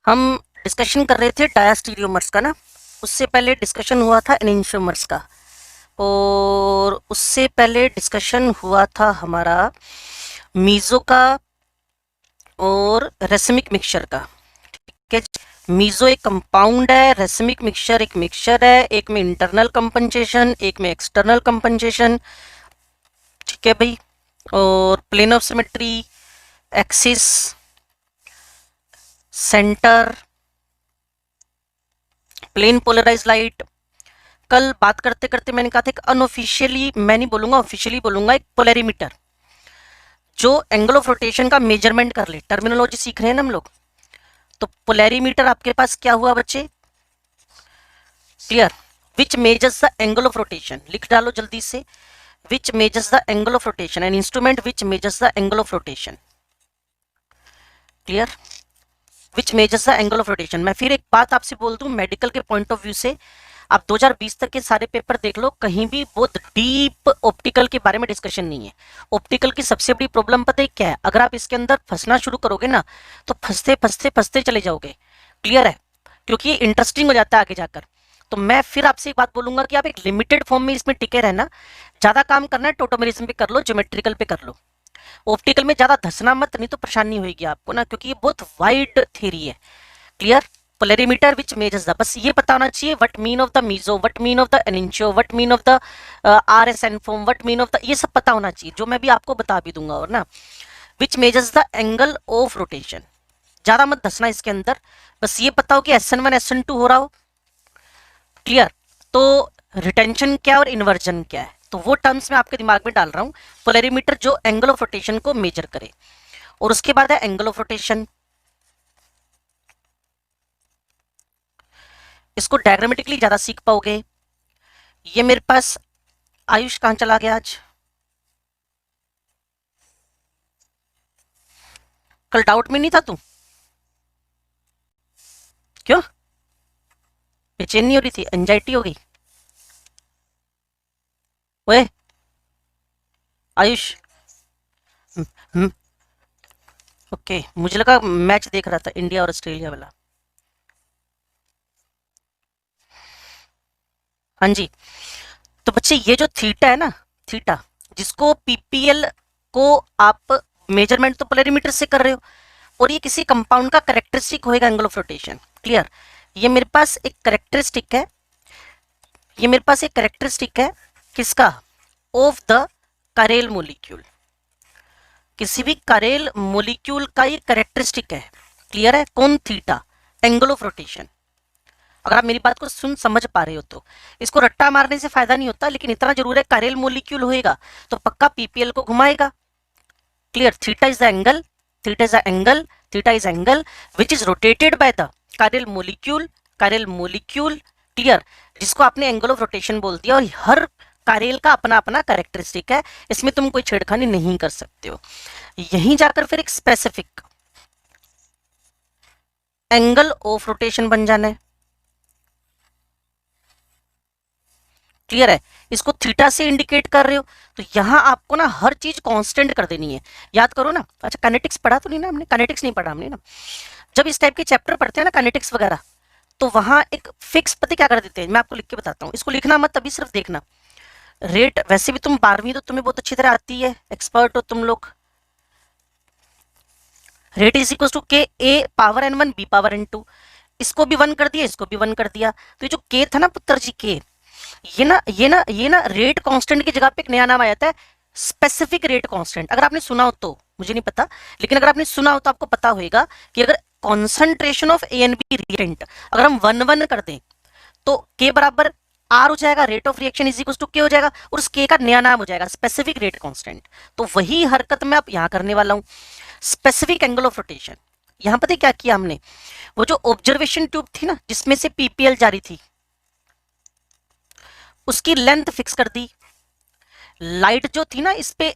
हम डिस्कशन कर रहे थे डायास्टीरियोमर्स का ना। उससे पहले डिस्कशन हुआ था एनेंशियोमर्स का, और उससे पहले डिस्कशन हुआ था हमारा मीजो का और रेसमिक मिक्सचर का। ठीक है, मीजो एक कंपाउंड है, रेसमिक मिक्सचर एक मिक्सचर है, एक में इंटरनल कंपनसेशन, एक में एक्सटर्नल कंपनसेशन। ठीक है भाई, और plane of symmetry, axis, centre, plane polarise light. कल बात करते करते मैंने कहा था कि अनऑफिशियली, मैं नहीं बोलूंगा ऑफिशियली बोलूंगा, एक पोलैरिमीटर जो एंगल ऑफ रोटेशन का मेजरमेंट कर ले। टर्मिनोलॉजी सीख रहे हैं ना हम लोग। तो पोलैरिमीटर आपके पास क्या हुआ बच्चे? Clear? Which measures the angle of rotation, लिख डालो जल्दी से। विच measures the angle of rotation, an instrument which measures the angle of rotation. Clear? Which measures the angle of rotation. मैं फिर एक बात आपसे बोल दूं, मेडिकल के पॉइंट ऑफ व्यू से आप 2020 तक के सारे पेपर देख लो, कहीं भी बहुत डीप ऑप्टिकल के बारे में डिस्कशन नहीं है। ऑप्टिकल की सबसे बड़ी प्रॉब्लम पता है क्या है? अगर आप इसके अंदर फंसना शुरू करोगे ना, तो फंसते फंसते फंसते चले जाओगे। क्लियर है? क्योंकि ये इंटरेस्टिंग हो जाता है आगे जाकर। तो मैं फिर आपसे एक बात बोलूंगा कि आप एक लिमिटेड फॉर्म में इसमें टिके रहना। ज्यादा काम करना है टोटोमेरिज्म पे कर लो, ज्योमेट्रिकल पे कर लो। ऑप्टिकल में ज्यादा धसना मत, नहीं तो परेशानी होगी आपको ना, क्योंकि ये बहुत वाइड थ्योरी है। Clear? Polarimeter which measures the, बस ये पता होना चाहिए व्हाट मीन ऑफ द मीजो, व्हाट मीन ऑफ द एनिंशियो, what mean of the RSN form, what mean of the, ये सब पता होना चाहिए, जो मैं भी आपको बता भी दूंगा। और ना, विच measures the angle of rotation, ज्यादा मत धसना इसके अंदर। बस ये पता हो कि SN1 SN2 हो रहा हो। क्लियर? तो रिटेंशन क्या और इन्वर्जन क्या है, तो वो टर्म्स मैं आपके दिमाग में डाल रहा हूं। पोलैरिमीटर जो एंगल ऑफ रोटेशन को मेजर करे, और उसके बाद है एंगल ऑफ रोटेशन। इसको डायग्रामेटिकली ज्यादा सीख पाओगे। ये मेरे पास आयुष कहां चला गया आज? कल डाउट में नहीं था तू? क्यों बेचैन नहीं हो रही थी? एंजाइटी हो गई? ओए आयुष। हम्म, ओके, मुझे लगा मैच देख रहा था इंडिया और ऑस्ट्रेलिया वाला। हाँ जी। तो बच्चे ये जो थीटा है ना, थीटा, जिसको पीपीएल को आप मेजरमेंट तो पोलैरिमीटर से कर रहे हो, और ये किसी कंपाउंड का करेक्टरिस्टिक होएगा एंगल ऑफ रोटेशन। क्लियर? ये मेरे पास एक करेक्टरिस्टिक है, ये मेरे पास एक करेक्टरिस्टिक है किसका? ऑफ द करेल मोलिक्यूल। किसी भी करेल मोलिक्यूल का ये करेक्टरिस्टिक है। क्लियर है? कौन? Theta, angle of rotation. अगर आप मेरी बात को सुन समझ पा रहे हो तो इसको रट्टा मारने से फायदा नहीं होता, लेकिन इतना जरूर है, करेल मोलिक्यूल होएगा तो पक्का पीपीएल को घुमाएगा। Clear? Theta is the angle, theta is the angle, theta is angle which is rotated by the करेल मोलिक्यूल, करेल मोलिक्यूल। क्लियर? जिसको आपने एंगल ऑफ रोटेशन बोल दिया, और हर करेल का अपना अपना कैरेक्टरिस्टिक है, इसमें तुम कोई छेड़खानी नहीं कर सकते हो। यहीं जाकर फिर एक स्पेसिफिक एंगल ऑफ रोटेशन बन जाना है। क्लियर है? इसको थीटा से इंडिकेट कर रहे हो, तो यहां आपको ना हर चीज कांस्टेंट कर देनी है। याद करो ना। अच्छा, काइनेटिक्स पढ़ा तो नहीं ना हमने? काइनेटिक्स नहीं पढ़ा हमने ना। जब इस टाइप के चैप्टर पढ़ते हैं ना, काइनेटिक्स वगैरह, तो वहां एक फिक्स पता क्या कर देते हैं, मैं आपको लिख के बताता हूँ। इसको लिखना मत, अभी सिर्फ देखना। रेट, वैसे भी तुम 12वीं तो तुम्हें बहुत अच्छी तरह आती है, एक्सपर्ट हो तुम लोग। रेट इज इक्वल टू के ए power n1 B power n2। इसको भी 1 कर दिया, इसको भी 1 कर दिया। तो ये जो के था ना पुत्र जी, के, ये ना रेट कांस्टेंट की जगह पे एक नया नाम आ जाता है, स्पेसिफिक रेट कांस्टेंट। अगर आपने सुना हो तो, मुझे नहीं पता, लेकिन अगर आपने सुना हो तो आपको पता होगा कि अगर concentration of A and B reactant अगर हम 1 1 कर दें, तो के बराबर आर हो जाएगा, rate of reaction is equal to K हो जाएगा, और उस के का नया नाम हो जाएगा स्पेसिफिक रेट कांस्टेंट। तो वही हरकत मैं अब यहां करने वाला हूं, स्पेसिफिक एंगल ऑफ रोटेशन। यहां पता है क्या किया हमने? वो जो ऑब्जर्वेशन ट्यूब थी ना, जिसमें से पीपीएल जारी थी, उसकी लेंथ फिक्स कर दी। लाइट जो थी ना इस पे,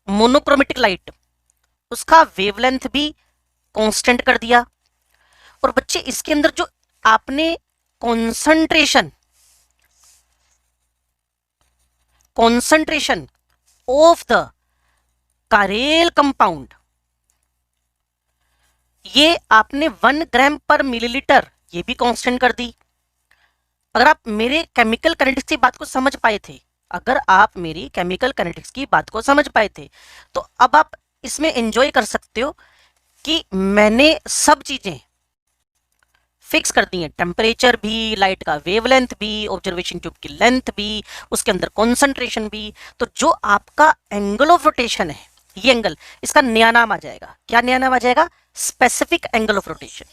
मोनोक्रोमेटिक लाइट, उसका वेवलेंथ भी कांस्टेंट कर दिया। और बच्चे इसके अंदर जो आपने कॉन्सेंट्रेशन कॉन्सेंट्रेशन ऑफ द करेल कंपाउंड, ये आपने 1 ग्राम पर मिलीलीटर ये भी कांस्टेंट कर दी। अगर आप मेरे केमिकल काइनेटिक्स की बात को समझ पाए थे, अगर आप मेरी केमिकल काइनेटिक्स की बात को समझ पाए थे, तो अब आप इसमें एंजॉय कर सकते हो कि मैंने सब चीजें फिक्स कर दी है, टेम्परेचर भी, लाइट का वेवलेंथ भी, ऑब्जर्वेशन ट्यूब की लेंथ भी, उसके अंदर कॉन्सेंट्रेशन भी। तो जो आपका एंगल ऑफ रोटेशन है, ये एंगल, इसका नया नाम आ जाएगा। क्या नया नाम आ जाएगा? Specific angle of rotation.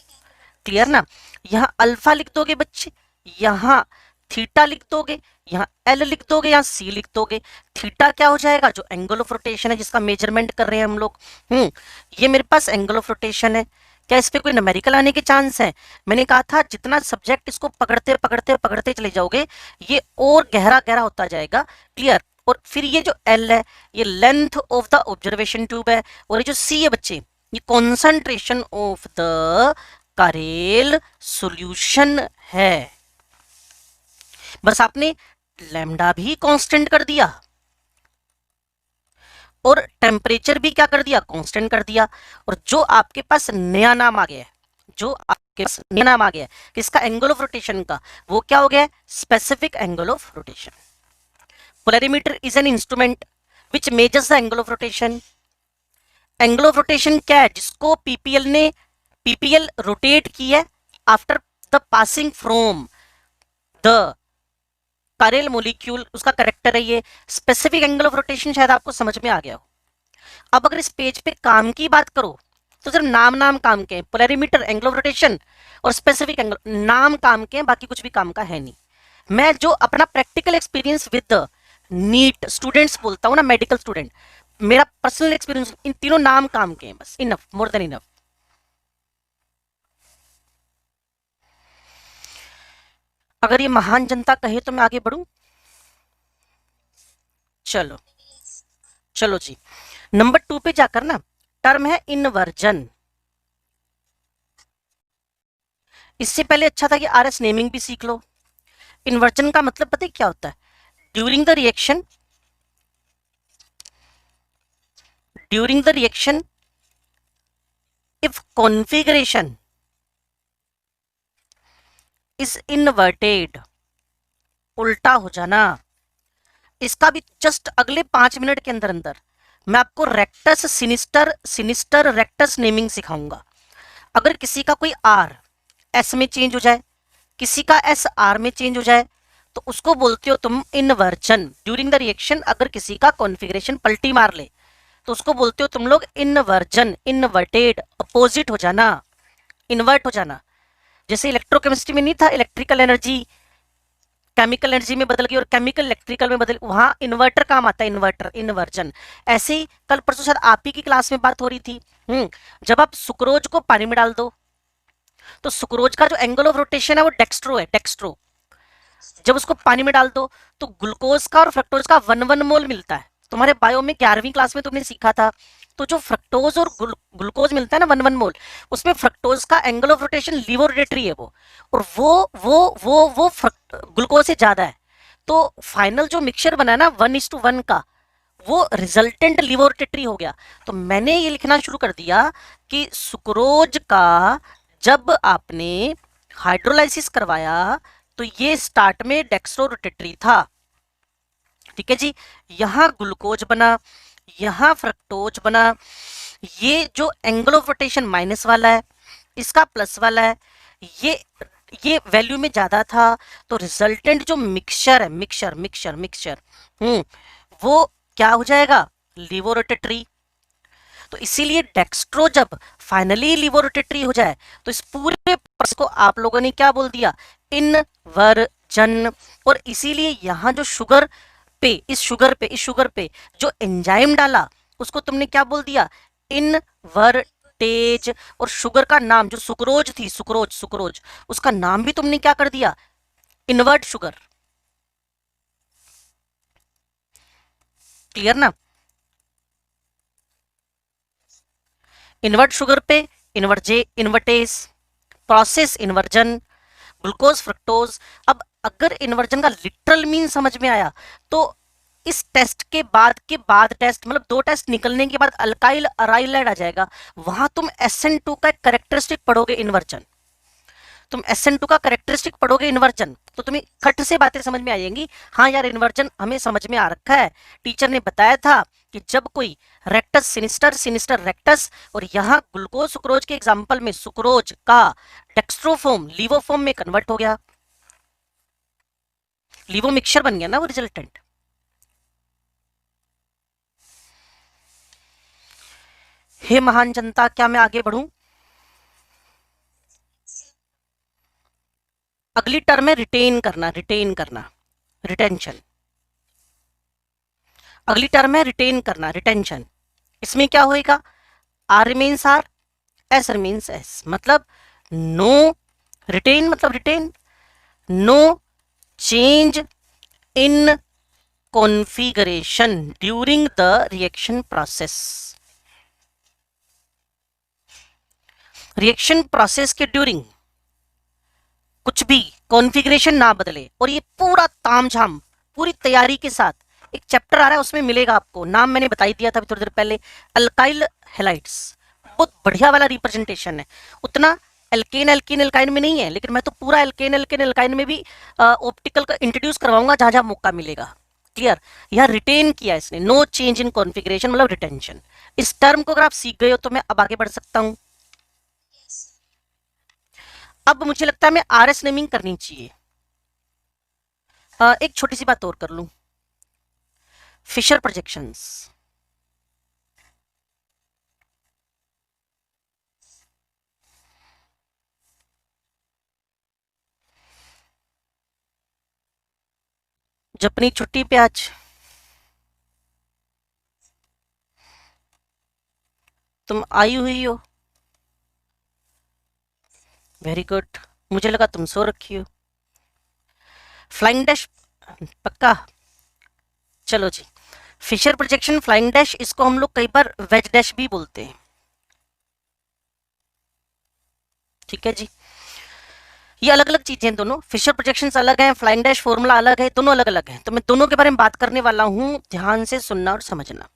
Clear ना? यहां अल्फा लिख दोगे बच्चे, यहां थीटा लिख दोगे, यहां एल लिख दोगे, यहां सी लिख दोगे। थीटा क्या हो जाएगा? जो एंगल ऑफ रोटेशन है जिसका मेजरमेंट कर रहे हैं हम लोग। ये मेरे पास एंगल ऑफ रोटेशन है। क्या इस पे कोई न्यूमेरिकल आने के चांस है? मैंने कहा था जितना सब्जेक्ट इसको पकड़ते पकड़ते पकड़ते चले जाओगे, ये और गहरा गहरा होता जाएगा। क्लियर? और फिर ये जो एल है, ये length of the observation tube है, और ये जो सी है बच्चे, ये कॉन्सेंट्रेशन ऑफ द करेल सॉल्यूशन है। बस आपने लैम्डा भी कांस्टेंट कर दिया और टेम्परेचर भी क्या कर दिया? कांस्टेंट कर दिया। और जो आपके पास नया नाम आ गया है, जो आपके पास नया नाम आ गया है किसका? एंगल ऑफ रोटेशन का, वो क्या हो गया? Specific angle of rotation. Polarimeter is an instrument which measures the angle of rotation. Angle of rotation क्या है? जिसको पीपीएल रोटेट की है after the passing from the करेल मोलिक्यूल, उसका करेक्टर है ये। स्पेसिफिक एंगल ऑफ रोटेशन शायद आपको समझ में आ गया हो। अब अगर इस पेज पे काम की बात करो तो सिर्फ नाम नाम काम के, पोलरिमीटर, एंगल ऑफ रोटेशन और स्पेसिफिक एंगल, नाम काम के, बाकी कुछ भी काम का है नहीं। मैं जो अपना practical experience with NEET students बोलता हूँ ना, मेडिकल स्टूडेंट, मेरा पर्सनल एक्सपीरियंस, इन तीनों नाम काम के हैं, बस इनफ, मोर देन इनफ। अगर ये महान जनता कहे तो मैं आगे बढ़ूं। चलो चलो जी, नंबर 2 पे जाकर ना, टर्म है इनवर्जन। इससे पहले अच्छा था कि आरएस नेमिंग भी सीख लो। इन्वर्जन का मतलब पता है क्या होता है? During the reaction, during the reaction if configuration is inverted, उल्टा हो जाना। इसका भी जस्ट अगले 5 मिनट के अंदर अंदर मैं आपको rectus sinister, sinister rectus naming सिखाऊंगा। अगर किसी का कोई आर एस में चेंज हो जाए, किसी का एस आर में चेंज हो जाए, तो उसको बोलते हो तुम इनवर्जन। ड्यूरिंग द रिएक्शन अगर किसी का कॉन्फ़िगरेशन पलटी मार ले तो उसको बोलते हो तुम लोग इनवर्जन, इनवर्टेड, अपोजिट हो जाना, इन्वर्ट हो जाना। जैसे इलेक्ट्रोकेमिस्ट्री में नहीं था, इलेक्ट्रिकल एनर्जी केमिकल एनर्जी में बदल गई और केमिकल इलेक्ट्रिकल में बदल, वहां इन्वर्टर काम आता है, इन्वर्टर, इनवर्जन। ऐसे ही कल परसों शायद आप ही की क्लास में बात हो रही थी, जब आप सुक्रोज को पानी में डाल दो तो सुक्रोज का जो एंगल ऑफ रोटेशन है वो डेक्स्ट्रो है, डेक्स्ट्रो। जब उसको पानी में डाल दो तो ग्लूकोज का और फ्रक्टोज का 1 मोल मिलता है। तुम्हारे बायो में 11वीं क्लास में तुमने सीखा था। तो जो फ्रक्टोज और ग्लूकोज मिलता है ना 1 मोल, उसमें फ्रक्टोज का angle of rotation laevo rotatory है वो, और वो ग्लूकोज से ज्यादा है। तो फाइनल जो मिक्सचर बना ना 1:1 का, वो रिजल्टेंट लीवो रोटेटरी हो गया। तो मैंने ये लिखना शुरू कर दिया कि सुक्रोज का जब आपने हाइड्रोलाइसिस करवाया तो ये स्टार्ट में डेक्स्ट्रो रोटेटरी था। ठीक है जी, यहां ग्लूकोज बना, यहां फ्रक्टोज बना। ये जो एंगल ऑफ रोटेशन माइनस वाला है, इसका प्लस वाला है, ये वैल्यू में ज्यादा था, तो रिजल्टेंट जो मिक्सचर है, मिक्सचर मिक्सचर मिक्सचर वो क्या हो जाएगा? Laevo rotatory. तो इसीलिए डेक्स्ट्रो जब फाइनली लीवो रोटेटरी हो जाए तो इस पूरे प्रोसेस को आप लोगों ने क्या बोल दिया? इनवर्जन। और इसीलिए यहां जो शुगर पे, इस शुगर पे जो एंजाइम डाला उसको तुमने क्या बोल दिया? इनवर्टेज। और शुगर का नाम जो सुक्रोज थी, सुक्रोज, उसका नाम भी तुमने क्या कर दिया? Invert sugar. क्लियर ना? इन्वर्ट शुगर पे invertase, process inversion, glucose fructose. अब अगर इन्वर्जन का लिटरल मीन समझ में आया तो इस टेस्ट के बाद टेस्ट मतलब 2 टेस्ट निकलने के बाद अल्काइल अराइलाइड आ जाएगा, वहां तुम SN2 का कैरेक्टरिस्टिक पढ़ोगे इन्वर्जन। तुम SN2 का कैरेक्टरिस्टिक पढ़ोगे इन्वर्जन, तो तुम्हें खट से बातें समझ में आ जाएंगी। हाँ यार, इन्वर्जन हमें समझ में आ रखा है, टीचर ने बताया था कि जब कोई रेक्टस सिनिस्टर, सिनिस्टर रेक्टस, और यहाँ ग्लूकोज सुक्रोज के एग्जाम्पल में सुक्रोज का डेक्स्ट्रोफॉर्म लीवोफॉर्म में कन्वर्ट हो गया, लीवो मिक्सचर बन गया ना वो रिजल्टेंट। हे महान जनता, क्या मैं आगे बढ़ूं? अगली टर्म है रिटेन करना, रिटेन करना, रिटेंशन। अगली टर्म है रिटेन करना, रिटेंशन। इसमें क्या होएगा? R remains R, S remains S, मतलब नो रिटेन, मतलब retain no change in configuration during the reaction process. Reaction process के ड्यूरिंग कुछ भी कॉन्फ़िगरेशन ना बदले, और ये पूरा तामझाम पूरी तैयारी के साथ एक चैप्टर आ रहा है, उसमें मिलेगा आपको। नाम मैंने बता ही दिया था थोड़ी देर पहले, अल्काइल हैलाइड्स। बहुत बढ़िया वाला रिप्रेजेंटेशन है, उतना एल्केन एल्कीन एल्काइन में नहीं है, लेकिन मैं तो पूरा एल्केन एल्केन एल्काइन में भी ऑप्टिकल का इंट्रोड्यूस करवाऊंगा जहां जहां मौका मिलेगा। क्लियर? यह रिटेन किया इसने, नो चेंज इन कॉन्फ़िगरेशन मतलब रिटेंशन। इस टर्म को अगर आप सीख गए हो तो मैं अब आगे बढ़ सकता हूं। अब मुझे लगता है मैं RS नेमिंग करनी चाहिए। एक छोटी सी बात और कर लूं, फिशर प्रोजेक्शंस। जपनी छुट्टी पे आज तुम आई हुई हो, वेरी गुड। मुझे लगा तुम सो रखी हो। फ्लाइंग डैश पक्का? चलो जी, फिशर प्रोजेक्शन, फ्लाइंग डैश, इसको हम लोग कई बार वेज डैश भी बोलते हैं। ठीक है जी, ये अलग अलग चीजें दोनों, फिशर प्रोजेक्शंस अलग हैं, फ्लाइंग डैश फॉर्मूला अलग है, दोनों अलग अलग हैं। तो मैं दोनों के बारे में बात करने वाला हूं, ध्यान से सुनना और समझना।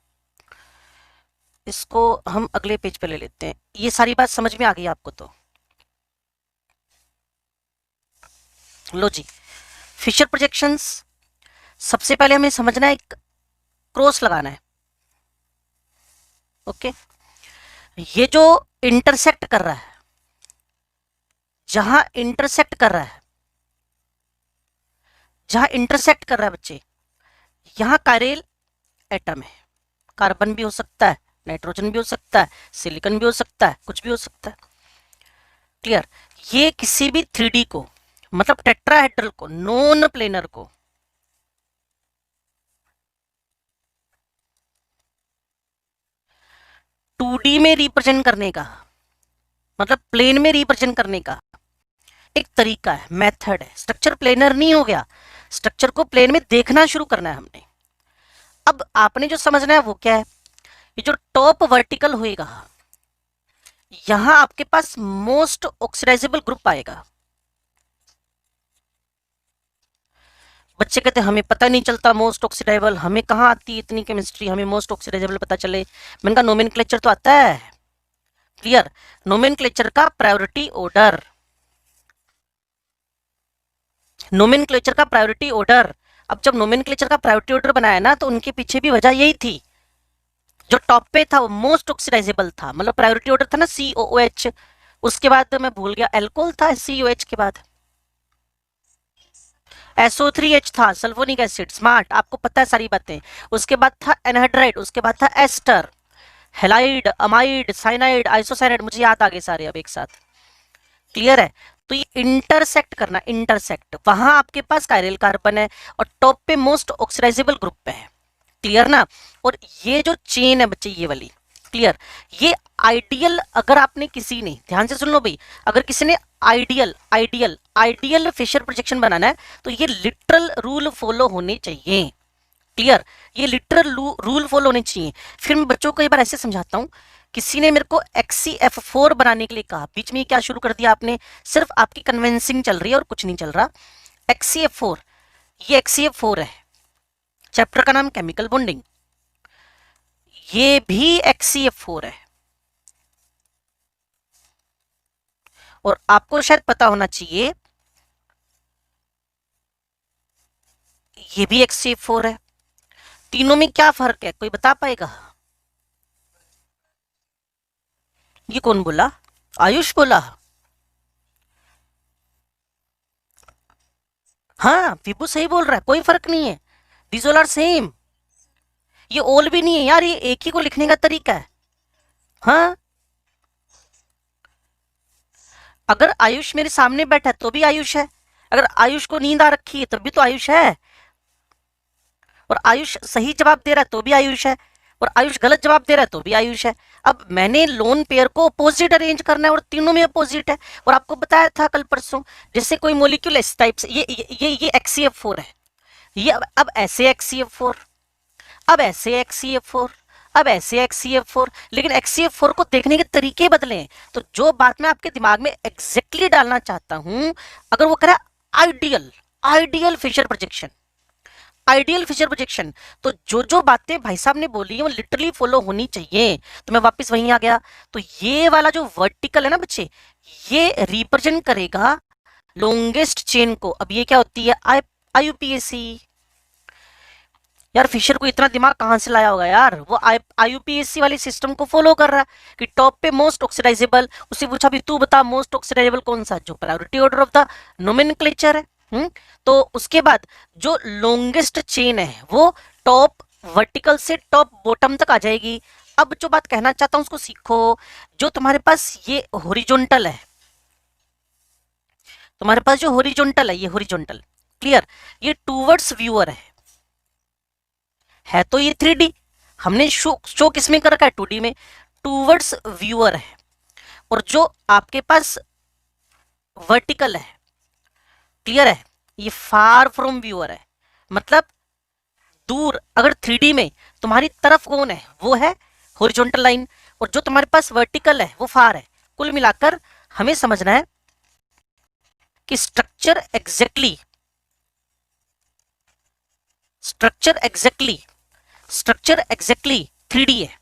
इसको हम अगले पेज पे ले लेते हैं। ये सारी बात समझ में आ गई आपको? तो लो जी, फिशर प्रोजेक्शंस, सबसे पहले हमें समझना है, एक क्रॉस लगाना है। ओके, ये जो इंटरसेक्ट कर रहा है, जहां इंटरसेक्ट कर रहा है, जहां इंटरसेक्ट कर रहा है बच्चे, यहां कायरल एटम है। कार्बन भी हो सकता है, नाइट्रोजन भी हो सकता है, सिलिकॉन भी हो सकता है, कुछ भी हो सकता है। क्लियर? ये किसी भी 3D को, मतलब टेट्राहेड्रल को, नॉन प्लेनर को, टू डी में रिप्रेजेंट करने का, मतलब प्लेन में रिप्रेजेंट करने का एक तरीका है, मेथड है। स्ट्रक्चर प्लेनर नहीं हो गया, स्ट्रक्चर को प्लेन में देखना शुरू करना है हमने। अब आपने जो समझना है वो क्या है? ये जो टॉप वर्टिकल होएगा, यहां आपके पास मोस्ट ऑक्सीडाइजेबल ग्रुप आएगा। बच्चे कहते हैं हमें पता नहीं चलता मोस्ट ऑक्सीडाइजेबल, हमें कहाँ आती है इतनी केमिस्ट्री, हमें मोस्ट ऑक्सीडाइजेबल पता चले। मैंने कहा नोमेनक्लेचर तो आता है। क्लियर? नोमेनक्लेचर का प्रायोरिटी ऑर्डर, नोमेनक्लेचर का प्रायोरिटी ऑर्डर। अब जब नोमेनक्लेचर का प्रायोरिटी ऑर्डर बनाया ना, तो उनके पीछे भी वजह यही थी। जो टॉप पे था वो मोस्ट ऑक्सीडाइजेबल था, मतलब प्रायोरिटी ऑर्डर था ना COOH, उसके बाद मैं भूल गया एल्कोहल था, COH के बाद SO3H था, सल्फोनिक एसिड। स्मार्ट, आपको पता है सारी बातें। उसके बाद था एनहाइड्राइड, उसके बाद था ester, halide, amide, cyanide, isocyanide, मुझे याद आ गए सारे अब एक साथ। क्लियर है? तो ये इंटरसेक्ट करना, इंटरसेक्ट, वहां आपके पास कायरल कार्बन है और टॉप पे मोस्ट ऑक्सीडाइजेबल ग्रुप है। क्लियर ना? और ये जो चेन है बच्चे, ये वाली, क्लियर, ये आइडियल, अगर आपने किसी ने, ध्यान से सुन लो भाई, अगर किसी ने ideal ideal ideal Fischer projection बनाना है तो ये लिटरल रूल फॉलो होने चाहिए। क्लियर? ये लिटरल रूल फॉलो होने चाहिए। फिर मैं बच्चों को एक बार ऐसे समझाता हूं, किसी ने मेरे को XCF4 बनाने के लिए कहा, बीच में क्या शुरू कर दिया आपने? सिर्फ आपकी कन्विंसिंग चल रही है और कुछ नहीं चल रहा। XCF4, ये XCF4 है, चैप्टर का नाम केमिकल बॉन्डिंग। ये भी HCF4 है और आपको शायद पता होना चाहिए ये भी HCF4 है। तीनों में क्या फर्क है, कोई बता पाएगा? ये कौन बोला? आयुष बोला। हाँ विभू सही बोल रहा है, कोई फर्क नहीं है, दीज ऑल आर सेम। ये ऑल भी नहीं है यार, ये एक ही को लिखने का तरीका है। हाँ, अगर आयुष मेरे सामने बैठा है तो भी आयुष है, अगर आयुष को नींद आ रखी है तब भी तो आयुष है, और आयुष सही जवाब दे रहा है तो भी आयुष है, और आयुष गलत जवाब दे रहा है तो भी आयुष है। अब मैंने लोन पेयर को अपोजिट अरेंज करना है और तीनों में अपोजिट है, और आपको बताया था कल परसों, जैसे कोई मोलिक्यूल इस टाइप से, ये HCF4 है, ये अब ऐसे HCF4, अब ऐसे HCF4, अब ऐसे HCF4, लेकिन HCF4 को देखने के तरीके बदले हैं। तो जो बात मैं आपके दिमाग में एग्जैक्टली डालना चाहता हूं, अगर वो कह रहा है ideal, ideal Fischer projection, ideal Fischer projection, तो जो जो बातें भाई साहब ने बोली है वो लिटरली फॉलो होनी चाहिए। तो मैं वापस वहीं आ गया, तो ये वाला जो वर्टिकल है ना बच्चे, ये रिप्रेजेंट करेगा लॉन्गेस्ट चेन को। अब ये क्या होती है? IUPAC। यार फिशर को इतना दिमाग कहां से लाया होगा यार, वो IUPAC वाली सिस्टम को फॉलो कर रहा है कि टॉप पे मोस्ट ऑक्सीडाइजेबल, उससे पूछा भी तू बता मोस्ट ऑक्सीडाइजेबल कौन सा, जो priority order of the nomenclature है। तो उसके बाद जो लॉन्गेस्ट चेन है वो टॉप वर्टिकल से टॉप बॉटम तक आ जाएगी। अब जो बात कहना चाहता हूं उसको सीखो, जो तुम्हारे पास ये हॉरिजॉन्टल है, तुम्हारे पास जो हॉरिजॉन्टल है, ये हॉरिजॉन्टल क्लियर, ये टूवर्ड्स व्यूअर है तो ये 3D, हमने शो किसमें कर रखा है? 2D में, टूवर्ड्स व्यूअर है। और जो आपके पास वर्टिकल है, क्लियर है, ये फार फ्रॉम व्यूअर है, मतलब दूर। अगर 3D में तुम्हारी तरफ कौन है? वो है हॉरिजॉन्टल लाइन, और जो तुम्हारे पास वर्टिकल है वो फार है। कुल मिलाकर हमें समझना है कि स्ट्रक्चर एग्जैक्टली 3D है,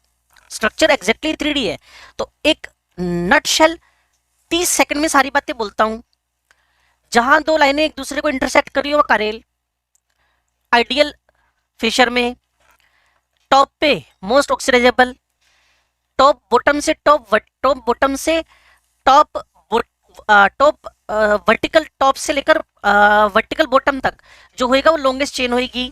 स्ट्रक्चर एग्जैक्टली 3D है। तो एक नट शेल 30 सेकंड में सारी बातें बोलता हूं। जहां दो लाइनें एक दूसरे को इंटरसेक्ट कर रही हो, करेल आइडियल फिशर में, टॉप पे मोस्ट ऑक्सीडाइजेबल, टॉप बॉटम से टॉप टॉप वर्टिकल टॉप से लेकर वर्टिकल बॉटम तक जो होएगा वो लॉन्गेस्ट चेन होएगी।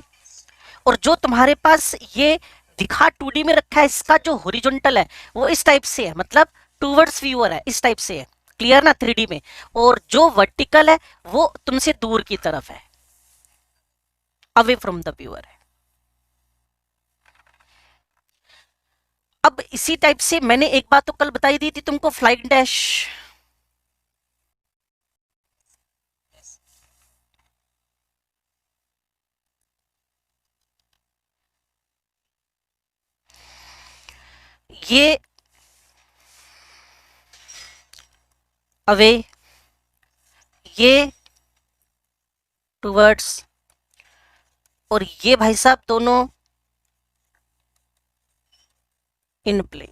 और जो तुम्हारे पास ये दिखा 2D में रखा है, इसका जो हॉरिजॉन्टल है वो इस टाइप से है, मतलब टूवर्ड्स व्यूअर है, इस टाइप से है, क्लियर ना 3D में। और जो वर्टिकल है वो तुमसे दूर की तरफ है, अवे फ्रॉम द व्यूअर है। अब इसी टाइप से मैंने एक बात तो कल बताई दी थी तुमको, फ्लाइंग डैश। ये अवे, ये टूवर्ड्स, और ये भाई साहब दोनों इन प्लेन।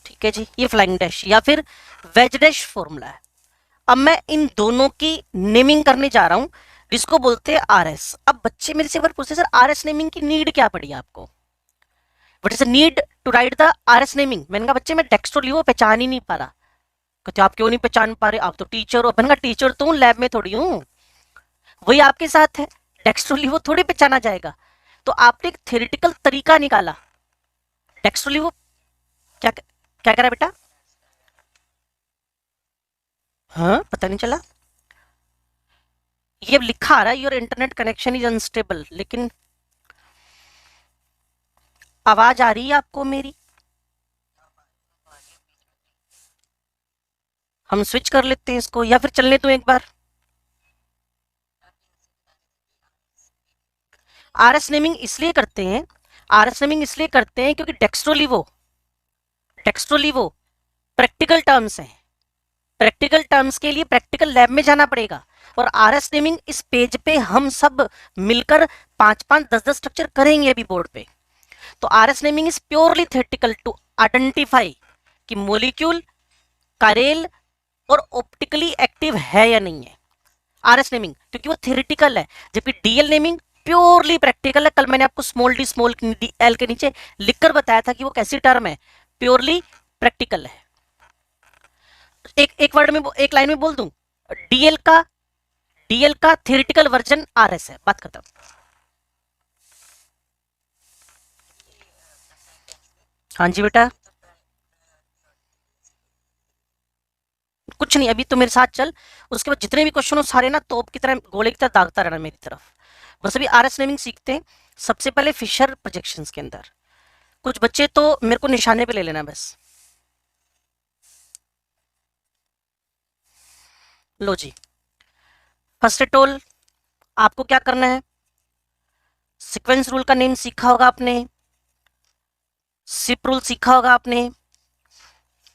ठीक है जी, ये फ्लाइंग डैश या फिर वेज डैश फॉर्मूला है। अब मैं इन दोनों की नेमिंग करने जा रहा हूं, जिसको बोलते हैं RS। अब बच्चे मेरे से पूछते सर RS नेमिंग की नीड क्या पड़ी आपको, what is the need to write the RS naming? मैंने कहा बच्चे मैं डेक्स्ट्रोलीवो पहचान ही नहीं पा रहा। कहते आप क्यों नहीं पहचान पा रहे, आप तो टीचर हो। मैंने कहा टीचर तो हूं, लैब में थोड़ी हूं, वही आपके साथ है, डेक्स्ट्रोलीवो थोड़ी पहचाना जाएगा। तो आपने एक थ्योरेटिकल तरीका निकाला। डेक्स्ट्रोलीवो क्या क्या कह रहा है बेटा? हाँ पता नहीं चला, ये लिखा आ रहा है your internet connection is unstable, लेकिन आवाज आ रही है आपको मेरी? हम स्विच कर लेते हैं इसको, या फिर चलने तो एक बार। RS नेमिंग इसलिए करते हैं, RS नेमिंग इसलिए करते हैं क्योंकि डेक्स्ट्रोलीवो प्रैक्टिकल टर्म्स है, प्रैक्टिकल टर्म्स के लिए प्रैक्टिकल लैब में जाना पड़ेगा। और आरएस नेमिंग इस पेज पे हम सब मिलकर 5-5, 10-10 स्ट्रक्चर करेंगे अभी बोर्ड पे। तो RS naming is purely theoretical to identify कि मोलिक्यूल कारेल और ऑप्टिकली एक्टिव है या नहीं है। आरएस नेमिंग क्योंकि वो थ्योरेटिकल है, जबकि डीएल नेमिंग प्योरली प्रैक्टिकल है। कल मैंने आपको स्मॉल डी स्मॉल एल के नीचे लिखकर बताया था कि वो कैसी टर्म है, प्योरली प्रैक्टिकल है। एक वर्ड में, एक लाइन में बोल दूं, डीएल का थ्योरेटिकल वर्जन आरएस है, बात खत्म। हाँ जी बेटा, कुछ नहीं, अभी तो मेरे साथ चल, उसके बाद जितने भी क्वेश्चन हो सारे ना तोप की तरह, गोले की तरह दागता रहना मेरी तरफ। बस अभी आरएस नेमिंग सीखते हैं। सबसे पहले फिशर प्रोजेक्शंस के अंदर कुछ बच्चे तो मेरे को निशाने पे ले लेना बस। लो जी, फर्स्ट एट ऑल आपको क्या करना है, सीक्वेंस रूल का नेम सीखा होगा आपने, सिप रूल सीखा होगा आपने,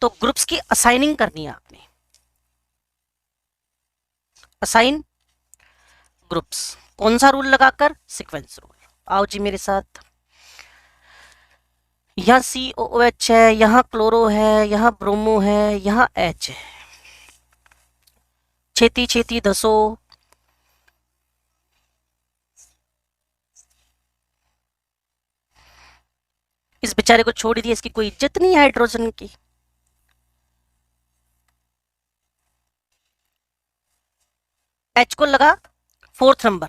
तो ग्रुप्स की असाइनिंग करनी है आपने। असाइन ग्रुप्स कौन सा रूल लगाकर, सीक्वेंस रूल। आओ जी मेरे साथ, यहाँ COOH है, यहाँ क्लोरो है, यहाँ ब्रोमो है, यहाँ H है। छेती छेती दसो, इस बेचारे को छोड़ दिया, इसकी कोई इज्जत नहीं है हाइड्रोजन की। H को लगा 4th नंबर,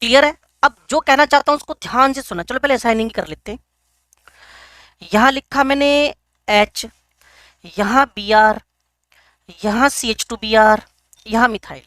क्लियर है। अब जो कहना चाहता हूं उसको ध्यान से सुना, चलो पहले असाइनिंग कर लेते हैं। यहां लिखा मैंने H, यहां Br, यहां CH2Br, यहां मिथाइल।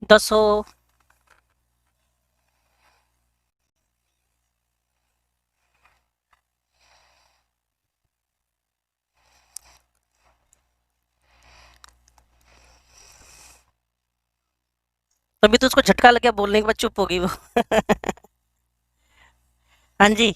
दसो, तभी तो उसको झटका लग गया, बोलने के बाद चुप होगी वो। हाँ जी,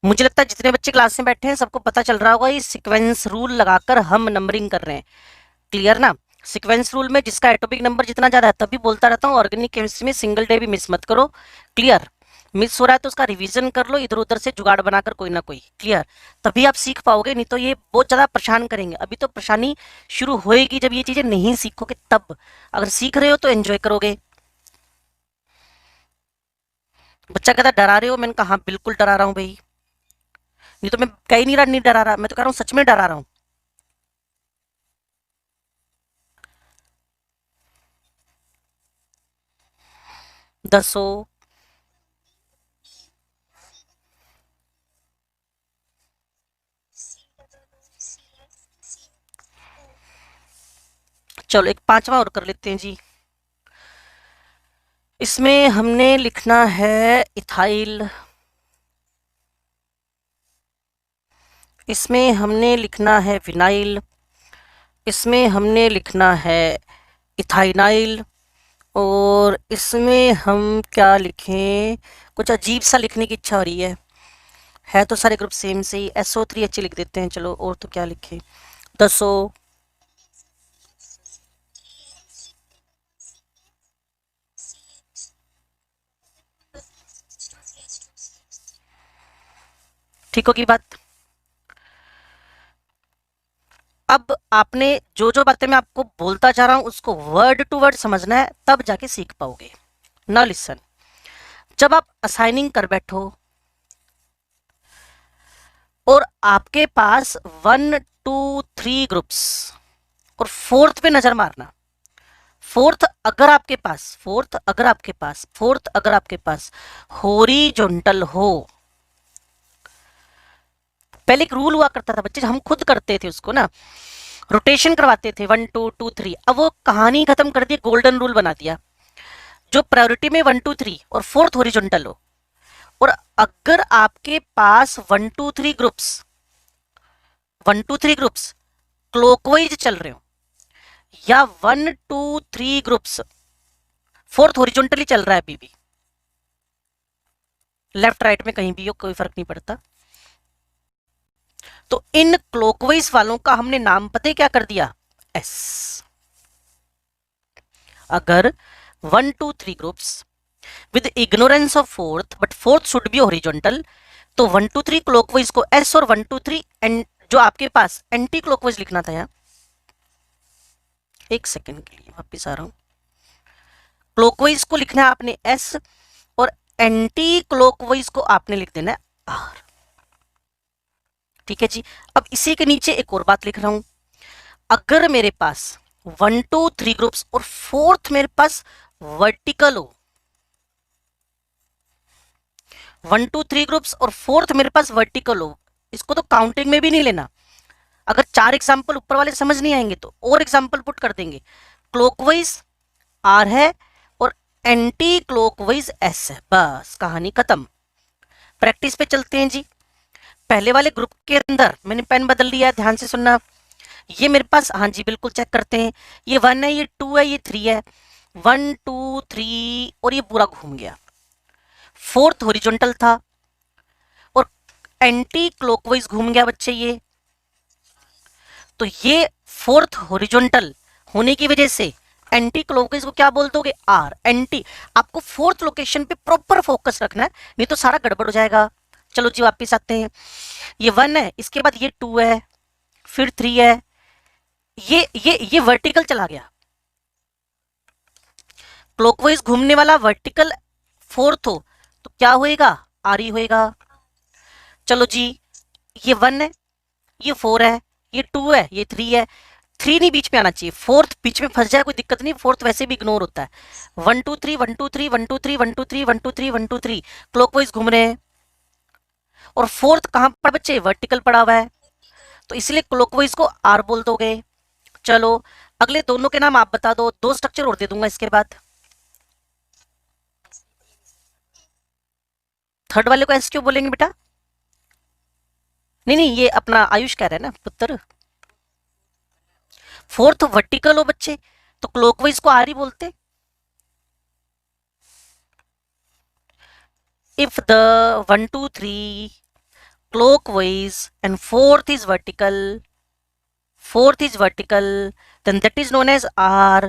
मुझे लगता है जितने बच्चे क्लास में बैठे हैं सबको पता चल रहा होगा, ये सीक्वेंस रूल लगाकर हम नंबरिंग कर रहे हैं, क्लियर ना। सीक्वेंस रूल में जिसका एटॉमिक नंबर जितना ज्यादा है, तभी बोलता रहता हूँ ऑर्गेनिक केमिस्ट्री में सिंगल डे भी मिस मत करो, क्लियर। मिस हो रहा है तो उसका रिवीजन कर लो, इधर उधर से जुगाड़ बनाकर कोई ना कोई, क्लियर। तभी आप सीख पाओगे, नहीं तो ये बहुत ज्यादा परेशान करेंगे। अभी तो परेशानी शुरू होएगी जब ये चीजें नहीं सीखोगे तब। अगर सीख रहे हो तो एंजॉय करोगे। बच्चा कहता डरा रहे हो, मैंने कहा हाँ बिल्कुल डरा रहा हूँ भाई, नहीं तो मैं कहीं नहीं रहा, नहीं डरा रहा, मैं तो कह रहा हूँ सच में डरा रहा हूँ। दसो, चलो एक पांचवा और कर लेते हैं जी। इसमें हमने लिखना है इथाइल, इसमें हमने लिखना है विनाइल, इसमें हमने लिखना है इथाइनाइल, और इसमें हम क्या लिखें, कुछ अजीब सा लिखने की इच्छा हो रही है तो सारे ग्रुप सेम से ही, SO3H लिख देते हैं। चलो और तो क्या लिखें, दसो, ठीक होगी बात। अब आपने जो जो बातें मैं आपको बोलता जा रहा हूं उसको वर्ड टू वर्ड समझना है, तब जाके सीख पाओगे। ना लिसन, जब आप असाइनिंग कर बैठो और आपके पास 1, 2, 3 ग्रुप्स और फोर्थ पे नजर मारना, फोर्थ अगर आपके पास, फोर्थ अगर आपके पास हॉरिजॉन्टल हो, पहले एक रूल हुआ करता था बच्चे, हम खुद करते थे उसको ना, रोटेशन करवाते थे 1 2 2 3। अब वो कहानी खत्म कर दी, गोल्डन रूल बना दिया, जो प्रायोरिटी में 1 2 3 और फोर्थ हॉरिजॉन्टल हो। और अगर आपके पास 1 2 3 ग्रुप्स 1 2 3 ग्रुप्स क्लॉकवाइज चल रहे हो, या 1 2 3 ग्रुप्स फोर्थ हॉरिजॉन्टली चल रहा है अभी भी, लेफ्ट राइट में कहीं भी हो कोई फर्क नहीं पड़ता, तो इन क्लॉकवाइज वालों का हमने नाम पता है क्या कर दिया, एस। अगर 1 2 3 groups with ignorance of fourth but fourth should be horizontal, तो 1 2 3 क्लॉकवाइज को एस और 1 2 3 एंड जो आपके पास एंटी क्लॉकवाइज लिखना था यार, एक सेकंड के लिए वापिस आ रहा हूं, क्लॉकवाइज को लिखना है आपने एस और एंटी क्लॉकवाइज को आपने लिख देना है आर। ठीक है जी। अब इसी के नीचे एक और बात लिख रहा हूं, अगर मेरे पास 1 2 3 ग्रुप्स और फोर्थ मेरे पास वर्टिकल हो, 1 2 3 ग्रुप्स और फोर्थ मेरे पास वर्टिकल हो, इसको तो काउंटिंग में भी नहीं लेना। अगर 4 एग्जाम्पल ऊपर वाले समझ नहीं आएंगे तो और एग्जाम्पल पुट कर देंगे। क्लॉकवाइज आर है और एंटी क्लॉकवाइज एस है, बस कहानी खत्म। प्रैक्टिस पे चलते हैं जी। पहले वाले ग्रुप के अंदर मैंने पेन बदल लिया है, ध्यान से सुनना। ये मेरे पास, हाँ जी बिल्कुल चेक करते हैं, ये 1 है, ये 2 है, ये 3 है, 1 2 3 और ये पूरा घूम गया, फोर्थ हॉरिजॉन्टल था और एंटी क्लॉकवाइज घूम गया बच्चे ये। तो ये फोर्थ हॉरिजॉन्टल होने की वजह से एंटी क्लॉकवाइज को क्या बोल दोगे, आर। एंटी, आपको फोर्थ लोकेशन पे प्रॉपर फोकस रखना है, नहीं तो सारा गड़बड़ हो जाएगा। चलो जी वापिस आते हैं, ये 1 है, इसके बाद ये 2 है, फिर 3 है, ये वर्टिकल चला गया, क्लॉकवाइज घूमने वाला वर्टिकल फोर्थ हो तो क्या होएगा, आर ही होएगा। चलो जी, ये 1 है, ये 4 है, ये 2 है, ये 3 है, 3 नहीं बीच में आना चाहिए, फोर्थ बीच में फंस जाए कोई दिक्कत नहीं, फोर्थ वैसे भी इग्नोर होता है। 1 2 3 1 2 3 1 2 3 1 2 3 1 2 3 1 2 3 क्लॉकवाइज घूम रहे हैं और फोर्थ कहां पर बच्चे, वर्टिकल पड़ा हुआ है, तो इसलिए क्लॉकवाइज को आर बोल दोगे। चलो अगले दोनों के नाम आप बता दो, दो स्ट्रक्चर और दे दूंगा इसके बाद। थर्ड वाले को एस क्यों बोलेंगे बेटा, नहीं नहीं ये अपना आयुष कह रहा है ना पुत्र, फोर्थ वर्टिकल हो बच्चे तो क्लॉकवाइज को आर ही बोलते। If the 1 2 3 clockwise and fourth is vertical, then that is known as R.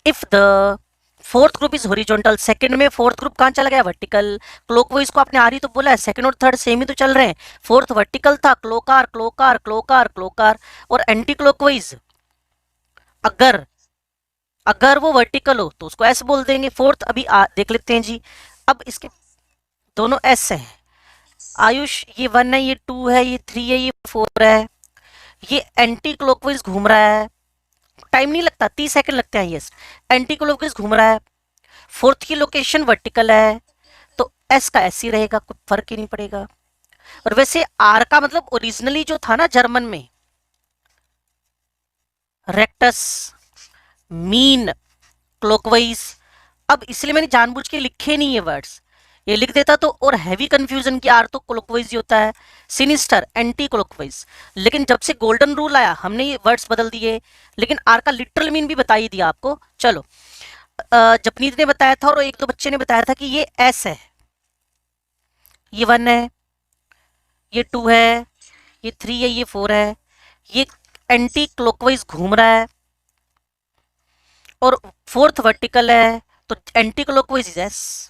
If the fourth group is horizontal, second में फोर्थ ग्रुप कहां चला गया, वर्टिकल। क्लॉकवाइज को आपने आर ही तो बोला है, सेकंड और थर्ड सेम ही तो चल रहे हैं, फोर्थ वर्टिकल था, क्लोकार क्लोकार क्लोकार क्लोकार। और एंटी क्लॉकवाइज अगर अगर वो वर्टिकल हो तो उसको एस बोल देंगे। फोर्थ अभी देख लेते हैं जी। अब इसके दोनों एस हैं, आयुष ये 1 है, ये 2 है, ये 3 है, ये 4 है, ये एंटी क्लॉकवाइज घूम रहा है, टाइम नहीं लगता, 30 सेकंड लगते हैं, यस। एंटी क्लॉकवाइज घूम रहा है, फोर्थ की लोकेशन वर्टिकल है, तो एस का एस ही रहेगा, कोई फर्क ही नहीं पड़ेगा। और वैसे आर का मतलब ओरिजिनली जो था ना जर्मन में, रेक्टस, मीन, क्लॉकवाइज। अब इसलिए मैंने जानबूझ के लिखे नहीं है वर्ड्स, ये लिख देता तो और हैवी कंफ्यूजन की, आर तो क्लॉकवाइज ही होता है, सिनिस्टर एंटी क्लॉकवाइज। लेकिन जब से गोल्डन रूल आया हमने ये वर्ड्स बदल दिए, लेकिन आर का लिटरल मीन भी बता ही दिया आपको। चलो जपनीत ने बताया था और एक दो बच्चे ने बताया था कि ये एस है, ये 1 है, ये 2 है, ये 3 है, ये 4 है, ये एंटी क्लॉकवाइज घूम रहा है और फोर्थ वर्टिकल है, तो एंटी क्लॉकवाइज इज एस।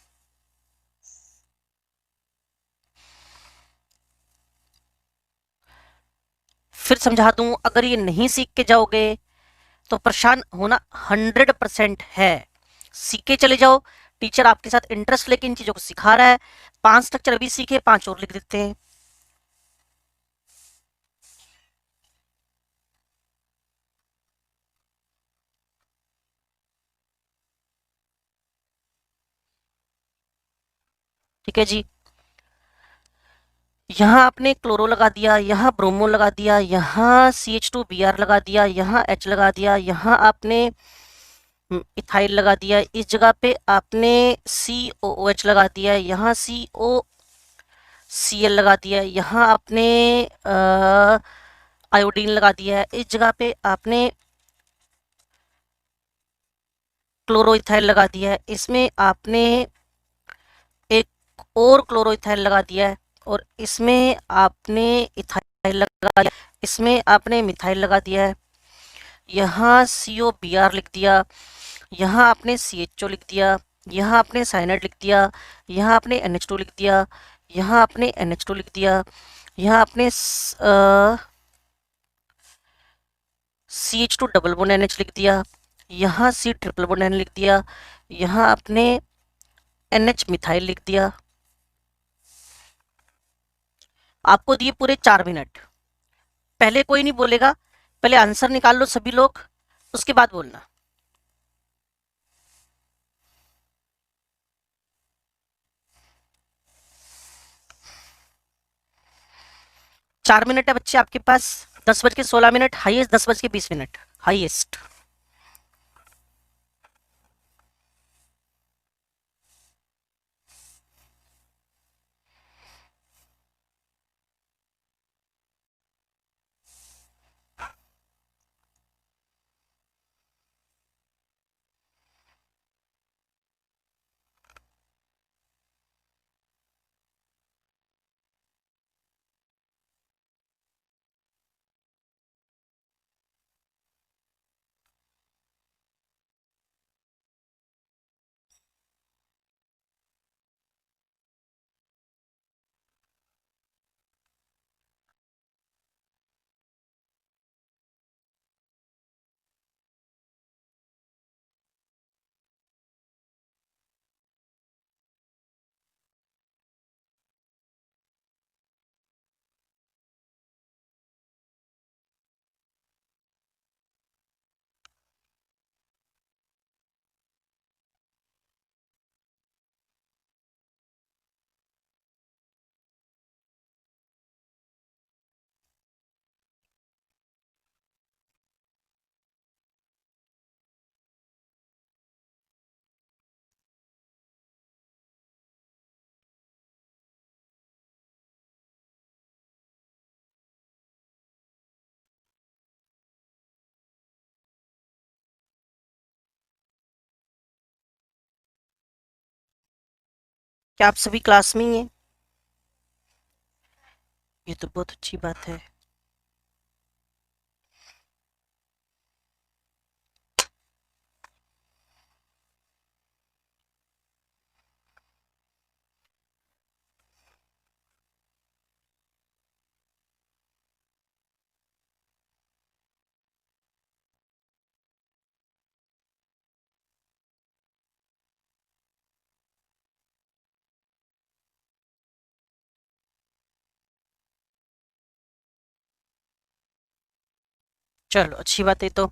फिर समझा दूं, अगर ये नहीं सीख के जाओगे तो परेशान होना 100% है। सीख के चले जाओ, टीचर आपके साथ इंटरेस्ट लेके इन चीजों को सिखा रहा है। 5 स्ट्रक्चर अभी सीखे, 5 और लिख देते हैं। ठीक है जी। यहाँ आपने क्लोरो लगा दिया, यहाँ ब्रोमो लगा दिया, यहाँ CH2Br लगा दिया, यहाँ H लगा दिया, यहाँ आपने इथाइल लगा दिया, इस जगह पे आपने COOH लगा दिया, यहाँ COCl लगा दिया, यहाँ आपने आयोडीन लगा दिया है, इस जगह पे आपने क्लोरोइथाइल लगा दिया है, इसमें आपने एक और क्लोरोइथाइल लगा दिया है, और इसमें आपने इथाइल लगा दिया, इसमें आपने मिथाइल लगा दिया है, यहाँ COBr लिख दिया, यहाँ आपने CHO लिख दिया, यहाँ आपने साइनाइड लिख दिया, यहाँ आपने NH2 लिख दिया, यहाँ आपने NH2 लिख दिया, यहाँ आपने CH2 डबल बॉन्ड NH लिख दिया, यहाँ C ट्रिपल बॉन्ड N लिख दिया, यहाँ आपने NH मिथाइल लिख दिया। आपको दिए पूरे 4 मिनट। पहले कोई नहीं बोलेगा, पहले आंसर निकाल लो सभी लोग, उसके बाद बोलना। चार मिनट है बच्चे आपके पास। 10:16, हाईएस्ट 10:20, हाईएस्ट। क्या आप सभी क्लास में ही हैं? ये तो बहुत अच्छी बात है। चलो अच्छी बात है तो।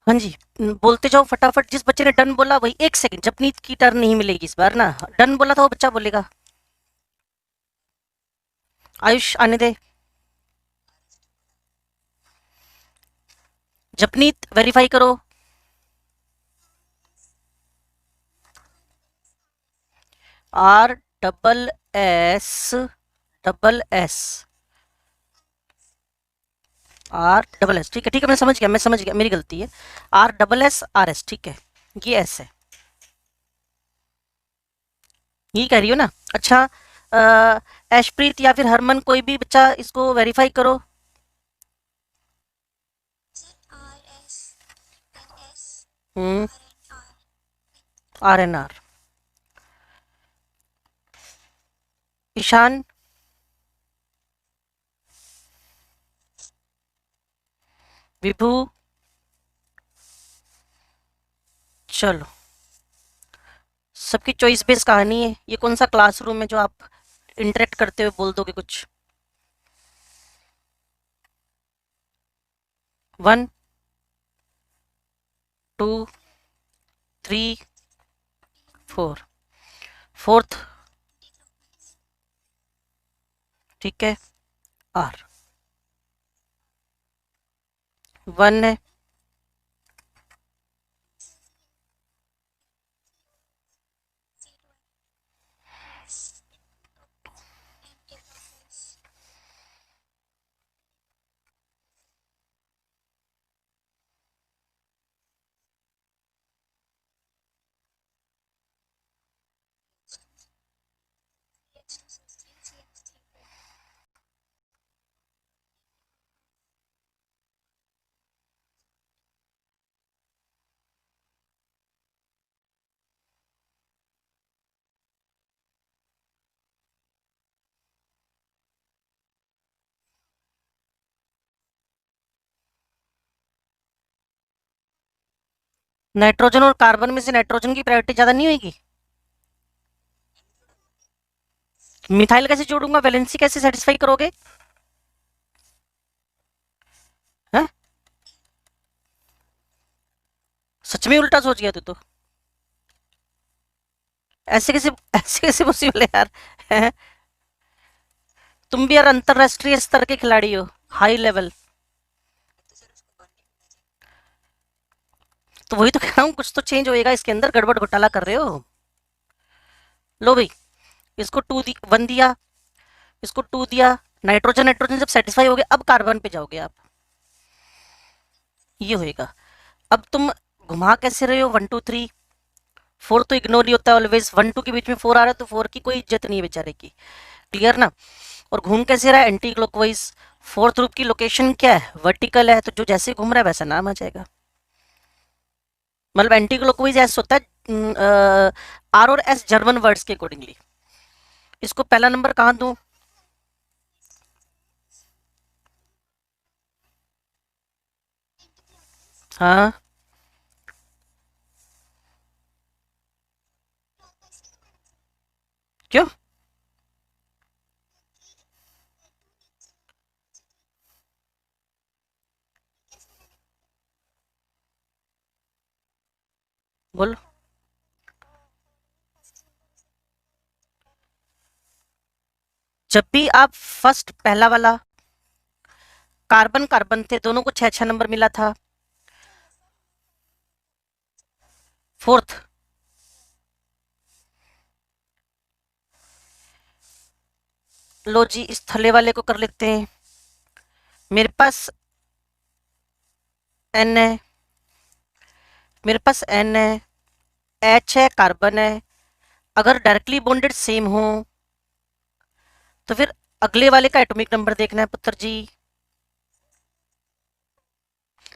हाँ जी, बोलते जाओ फटाफट। जिस बच्चे ने डन बोला वही, 1 सेकंड, जपनीत की टर्न नहीं मिलेगी इस बार ना। डन बोला था वो बच्चा बोलेगा। आयुष आने दे। जपनीत वेरीफाई करो। RSS RSS, ठीक है ठीक है, मैं समझ गया, मेरी गलती है। RSS ठीक है, ये एस है, ये कह रही हो ना। अच्छा, ऐशप्रीत या फिर हरमन, कोई भी बच्चा इसको वेरीफाई करो। RNR। ईशान, विभू, चलो सबकी चॉइस बेस्ड कहानी है। ये कौन सा क्लासरूम है जो आप इंटरेक्ट करते हुए बोल दोगे कुछ। 1 2 3 4, फोर्थ ठीक है, R 1 है, नाइट्रोजन और कार्बन में से नाइट्रोजन की प्रायोरिटी ज्यादा नहीं होगी? मिथाइल कैसे जोड़ूंगा, वैलेंसी कैसे सेटिस्फाई करोगे? है? सच में उल्टा सोच गया तू तो। ऐसे कैसे पॉसिबल है यार? हैं? तुम भी यार अंतरराष्ट्रीय स्तर के खिलाड़ी हो, हाई लेवल। तो वही तो कह रहा हूँ, कुछ तो चेंज होएगा इसके अंदर, गड़बड़ घोटाला कर रहे हो। लो भाई, इसको 1 दिया, इसको 2 दिया। नाइट्रोजन नाइट्रोजन जब सेटिस्फाई हो गए, अब कार्बन पे जाओगे आप, ये होएगा। अब तुम घुमा कैसे रहे हो 1 2 3, 4 तो इग्नोर ही होता है ऑलवेज, 1 2 के बीच में 4 आ रहा है तो 4 की कोई इज्जत नहीं है बेचारे की, क्लियर ना? और घूम कैसे रहा है, एंटी क्लॉकवाइज। फोर्थ ग्रुप की लोकेशन क्या है, वर्टिकल है, तो जो जैसे घूम रहा है वैसा नाम आ जाएगा। मतलब एंटी क्लॉकवाइज ऐसा होता है, आर और एस जर्मन वर्ड्स के अकॉर्डिंगली। इसको पहला नंबर कहाँ दूं? हाँ, क्यों? बोलो। जब भी आप फर्स्ट पहला वाला कार्बन कार्बन थे, दोनों को 6 6 नंबर मिला था। फोर्थ, लो जी इस थले वाले को कर लेते हैं। मेरे पास एन है, मेरे पास एन है, एच है, कार्बन है। अगर डायरेक्टली बॉन्डेड सेम हो तो फिर अगले वाले का एटॉमिक नंबर देखना है पुत्र जी।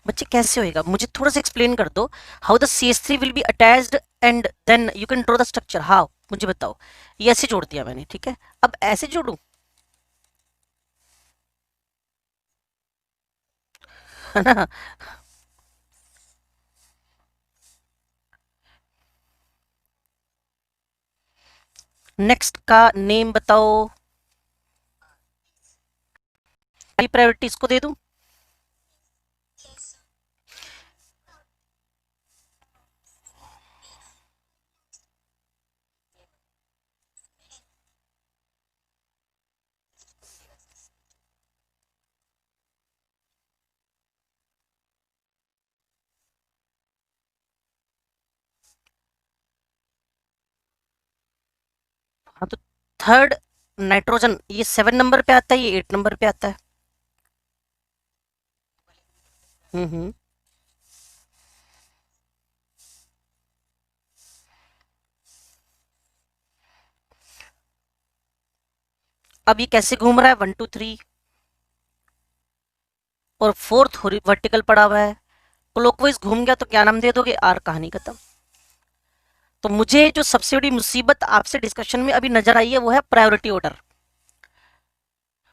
बच्चे कैसे होएगा, मुझे थोड़ा सा एक्सप्लेन कर दो। How the CH3 will be attached and then you can draw the structure, how, मुझे बताओ। ये ऐसे जोड़ दिया मैंने, ठीक है, अब ऐसे जोड़ू, है ना? नेक्स्ट का नेम बताओ। प्रायोरिटी इसको दे दूं? हाँ तो थर्ड नाइट्रोजन ये 7 नंबर पे आता है, ये 8 नंबर पे आता है। हम्म। अब ये कैसे घूम रहा है, 1 2 3, और फोर्थ वर्टिकल पड़ा हुआ है। क्लॉकवाइज घूम गया तो क्या नाम दे दोगे, आर, कहानी खत्म। तो मुझे जो सबसे बड़ी मुसीबत आपसे डिस्कशन में अभी नजर आई है वो है प्रायोरिटी ऑर्डर।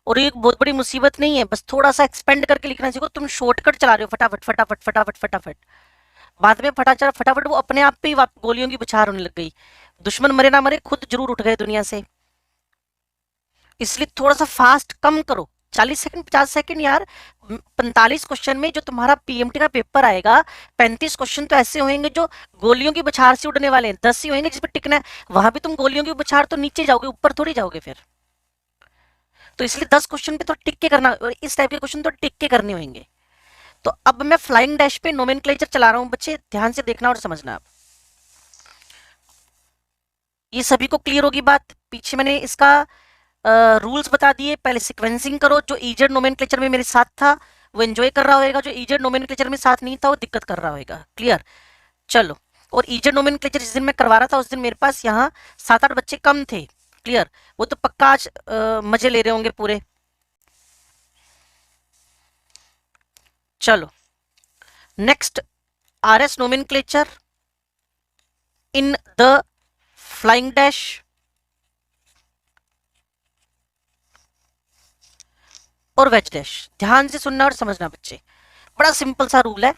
और ये एक बहुत बड़ी मुसीबत नहीं है, बस थोड़ा सा एक्सपेंड करके लिखना सीखो। तुम शॉर्टकट चला रहे हो, फटाफट फटाफट फटाफट फटाफट, बाद में फटाफट फटाफट वो अपने आप पे ही गोलियों की बौछार होने लग गई। दुश्मन मरे ना मरे, खुद जरूर उठ गए दुनिया से। इसलिए थोड़ा सा फास्ट कम करो, 40 सेकंड 50 सेकंड यार। 45 क्वेश्चन में जो तुम्हारा PMT का पेपर आएगा, 35 क्वेश्चन तो ऐसे होंगे जो गोलियों की बौछार से उड़ने वाले हैं, 10 ही होंगे जिस पर टिकना है। वहां भी तुम गोलियों की बौछार तो नीचे जाओगे, ऊपर थोड़ी जाओगे फिर। तो इसलिए 10 क्वेश्चन पे तो टिक के करना, और इस टाइप के क्वेश्चन तो टिक के करने होंगे। तो अब मैं फ्लाइंग डैश पे नोमेनक्लेचर चला रहा हूं बच्चे, ध्यान से देखना और समझना। आप ये सभी को क्लियर होगी बात? पीछे मैंने इसका रूल्स बता दिए। पहले सीक्वेंसिंग करो, जो ईजेड नोमेनक्लेचर में मेरे साथ था वो एंजॉय कर रहा होगा, जो ईजेड नोमेनक्लेचर में साथ नहीं था वो दिक्कत कर रहा होगा। क्लियर? चलो, और ईजेड नोमेनक्लेचर जिस दिन मैं करवा रहा था उस दिन मेरे पास यहाँ 7-8 बच्चे कम थे। क्लियर? वो तो पक्का आज मजे ले रहे होंगे पूरे। चलो, next, RS nomenclature in the flying dash. और वेज डैश, ध्यान से सुनना और समझना बच्चे, बड़ा सिंपल सा रूल है।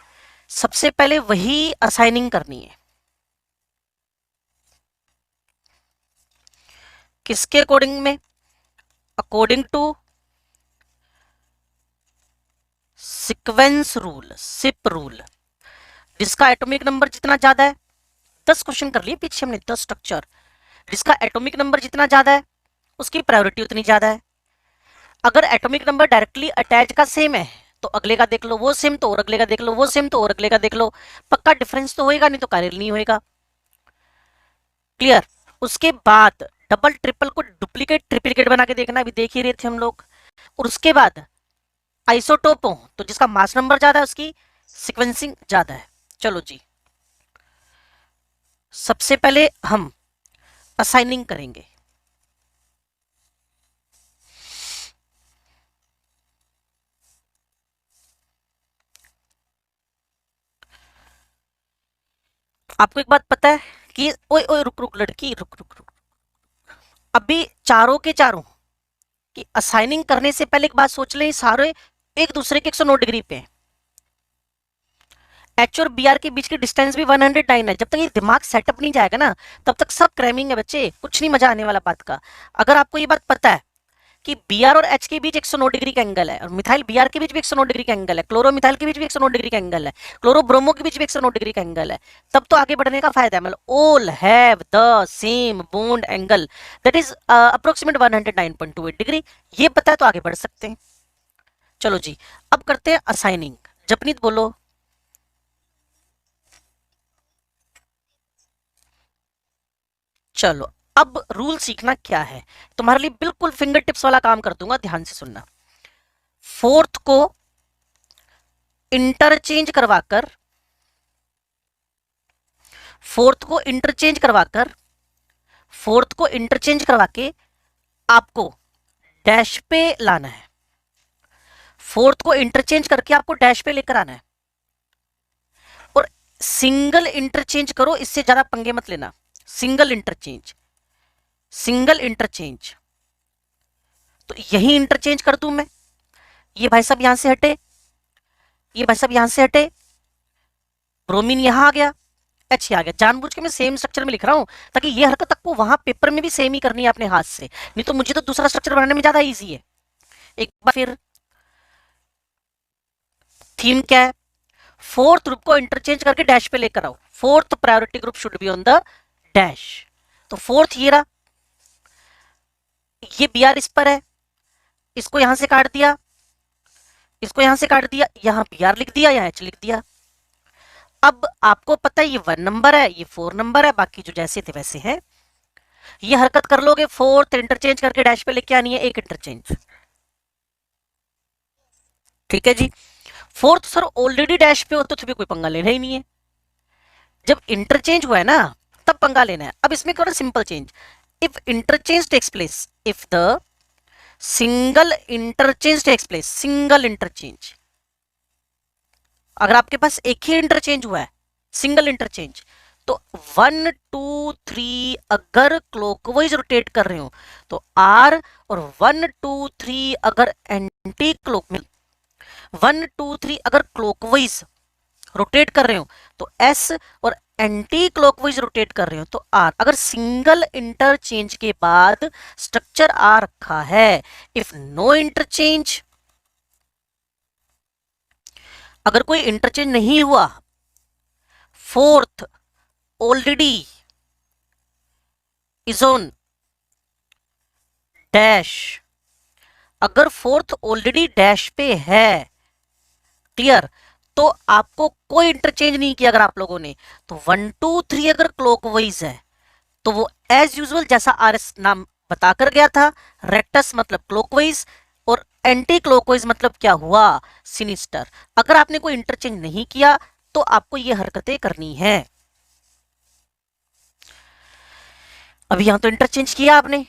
सबसे पहले वही असाइनिंग करनी है। किसके अकॉर्डिंग में? According to sequence rule, CIP rule. जिसका एटॉमिक नंबर जितना ज्यादा है, 10 क्वेश्चन कर लिए पीछे हमने, 10 स्ट्रक्चर। जिसका एटॉमिक नंबर जितना ज्यादा है उसकी प्रायोरिटी उतनी ज्यादा है। अगर एटॉमिक नंबर डायरेक्टली अटैच का सेम है तो अगले का देख लो वो सेम, तो और अगले का देख लो वो सेम, तो और अगले का देख लो। पक्का डिफरेंस तो होएगा, नहीं तो कार्य नहीं होएगा। क्लियर? उसके बाद डबल ट्रिपल को डुप्लीकेट ट्रिप्लीकेट बना के देखना, अभी देख ही रहे थे हम लोग। और उसके बाद आइसोटोप हो तो जिसका मास नंबर ज्यादा है उसकी सीक्वेंसिंग ज्यादा है। चलो जी, सबसे पहले हम असाइनिंग करेंगे। आपको एक बात पता है कि ओए ओए रुक रुक लड़की, रुक रुक रुक, अभी चारों के चारों की असाइनिंग करने से पहले एक बात सोच ले, सारे एक दूसरे के 109 डिग्री पे हैं। एच और बी आर के बीच की डिस्टेंस भी 109 है। जब तक ये दिमाग सेटअप नहीं जाएगा ना तब तक सब क्रैमिंग है बच्चे, कुछ नहीं मजा आने वाला बात का। अगर आपको ये बात पता है कि Br और H के बीच 109 डिग्री का एंगल है, और मिथाइल Br के बीच भी 109 डिग्री का एंगल है, क्लोरो मिथाइल के बीच भी 109 डिग्री का एंगल है, क्लोरो ब्रोमो के बीच भी 109 डिग्री का एंगल है, तब तो आगे बढ़ने का फायदा है। मतलब all have the same bond angle that is approximate 109.28 degree, ये पता है तो आगे बढ़ सकते हैं। चलो जी, अब करते हैं असाइनिंग। जपनीत बोलो। चलो, अब रूल सीखना क्या है, तुम्हारे लिए बिल्कुल फिंगर टिप्स वाला काम कर दूंगा, ध्यान से सुनना। फोर्थ को इंटरचेंज करवाकर, फोर्थ को इंटरचेंज करवाकर, फोर्थ को इंटरचेंज करवा के आपको डैश पे लाना है। फोर्थ को इंटरचेंज करके आपको डैश पे लेकर आना है। और सिंगल इंटरचेंज करो, इससे ज्यादा पंगे मत लेना। Single interchange, single interchange. तो यही इंटरचेंज कर दूं मैं, ये भाई साहब यहां से हटे, ये भाई साहब यहां से हटे, ब्रोमीन यहां आ गया, एच आ गया। जानबूझ के मैं सेम स्ट्रक्चर में लिख रहा हूं ताकि ये हरकत आपको वहां पेपर में भी सेम ही करनी है अपने हाथ से, नहीं तो मुझे तो दूसरा स्ट्रक्चर बनाने में ज्यादा इजी है। एक बार फिर, थीम क्या है? फोर्थ ग्रुप को इंटरचेंज करके डैश पे लेकर आओ। Fourth priority group should be on the dash. तो फोर्थ ये रहा, ये बी आर इस पर है, इसको यहां से काट दिया, इसको यहां से काट दिया, यहां बी आर लिख दिया, यहां एच लिख दिया। अब आपको पता है ये 1 नंबर है, ये 4 नंबर है, बाकी जो जैसे थे वैसे है। ये हरकत कर लोगे, फोर्थ इंटरचेंज करके डैश पे लेके आनी है, एक इंटरचेंज। ठीक है जी। फोर्थ सर ऑलरेडी डैश पे हो तो तुम्हें कोई पंगा लेना ही नहीं है, जब इंटरचेंज हुआ है ना तब पंगा लेना है। अब इसमें करो simple change, if interchange takes place, if the single interchange takes place, single interchange, अगर आपके पास एक ही इंटरचेंज हुआ है, सिंगल इंटरचेंज, तो 1 2 3 अगर क्लॉकवाइज रोटेट कर रहे हो तो आर, और 1 2 3 अगर एंटी क्लॉक में, 1 2 3 अगर क्लॉकवाइज रोटेट कर रहे हो तो एस, और एंटी क्लॉकवाइज रोटेट कर रहे हो तो आर। अगर सिंगल इंटरचेंज के बाद स्ट्रक्चर आ रखा है, इफ नो इंटरचेंज, अगर कोई इंटरचेंज नहीं हुआ, fourth already is on dash, अगर फोर्थ ऑलरेडी डैश पे है, क्लियर, तो आपको कोई इंटरचेंज नहीं किया अगर आप लोगों ने, तो 1 2 3 अगर क्लॉकवाइज है तो वो एज यूजुअल जैसा आरएस नाम बताकर गया था, रेक्टस मतलब क्लॉकवाइज और एंटी क्लॉकवाइज मतलब क्या हुआ, सिनिस्टर। अगर आपने कोई इंटरचेंज नहीं किया तो आपको ये हरकतें करनी है। अभी यहां तो इंटरचेंज किया आपने,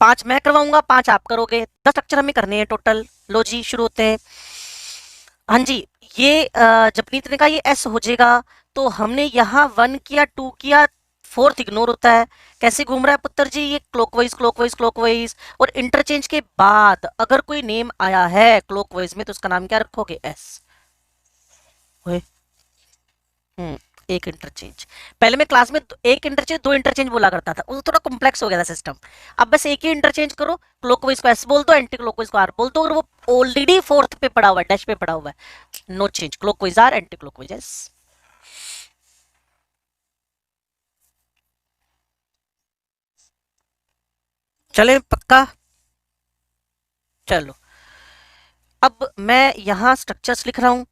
5 मैं करवाऊंगा, 5 आप करोगे, 10 स्ट्रक्चर हमें करने हैं टोटल। लो जी शुरू होते हैं। हाँ जी, ये जब नीत ने कहा ये एस हो जाएगा, तो हमने यहाँ 1 किया, 2 किया, फोर्थ इग्नोर होता है। कैसे घूम रहा है पुत्र जी, ये क्लॉकवाइज क्लॉकवाइज क्लॉकवाइज, और इंटरचेंज के बाद अगर कोई नेम आया है क्लॉकवाइज में तो उसका नाम क्या रखोगे, एस। हम्म, एक इंटरचेंज। पहले मैं क्लास में एक इंटरचेंज 2 इंटरचेंज बोला करता था, वो थोड़ा कॉम्प्लेक्स हो गया था सिस्टम। अब बस एक ही इंटरचेंज करो, क्लॉकवाइज को एस बोल दो, एंटी क्लॉकवाइज को आर बोल दो, और वो ऑलरेडी फोर्थ पे पड़ा हुआ है, डैश पे पड़ा हुआ है, no change, clockwise R, anticlockwise S. चले पक्का। चलो, अब मैं यहां स्ट्रक्चर्स लिख रहा हूं,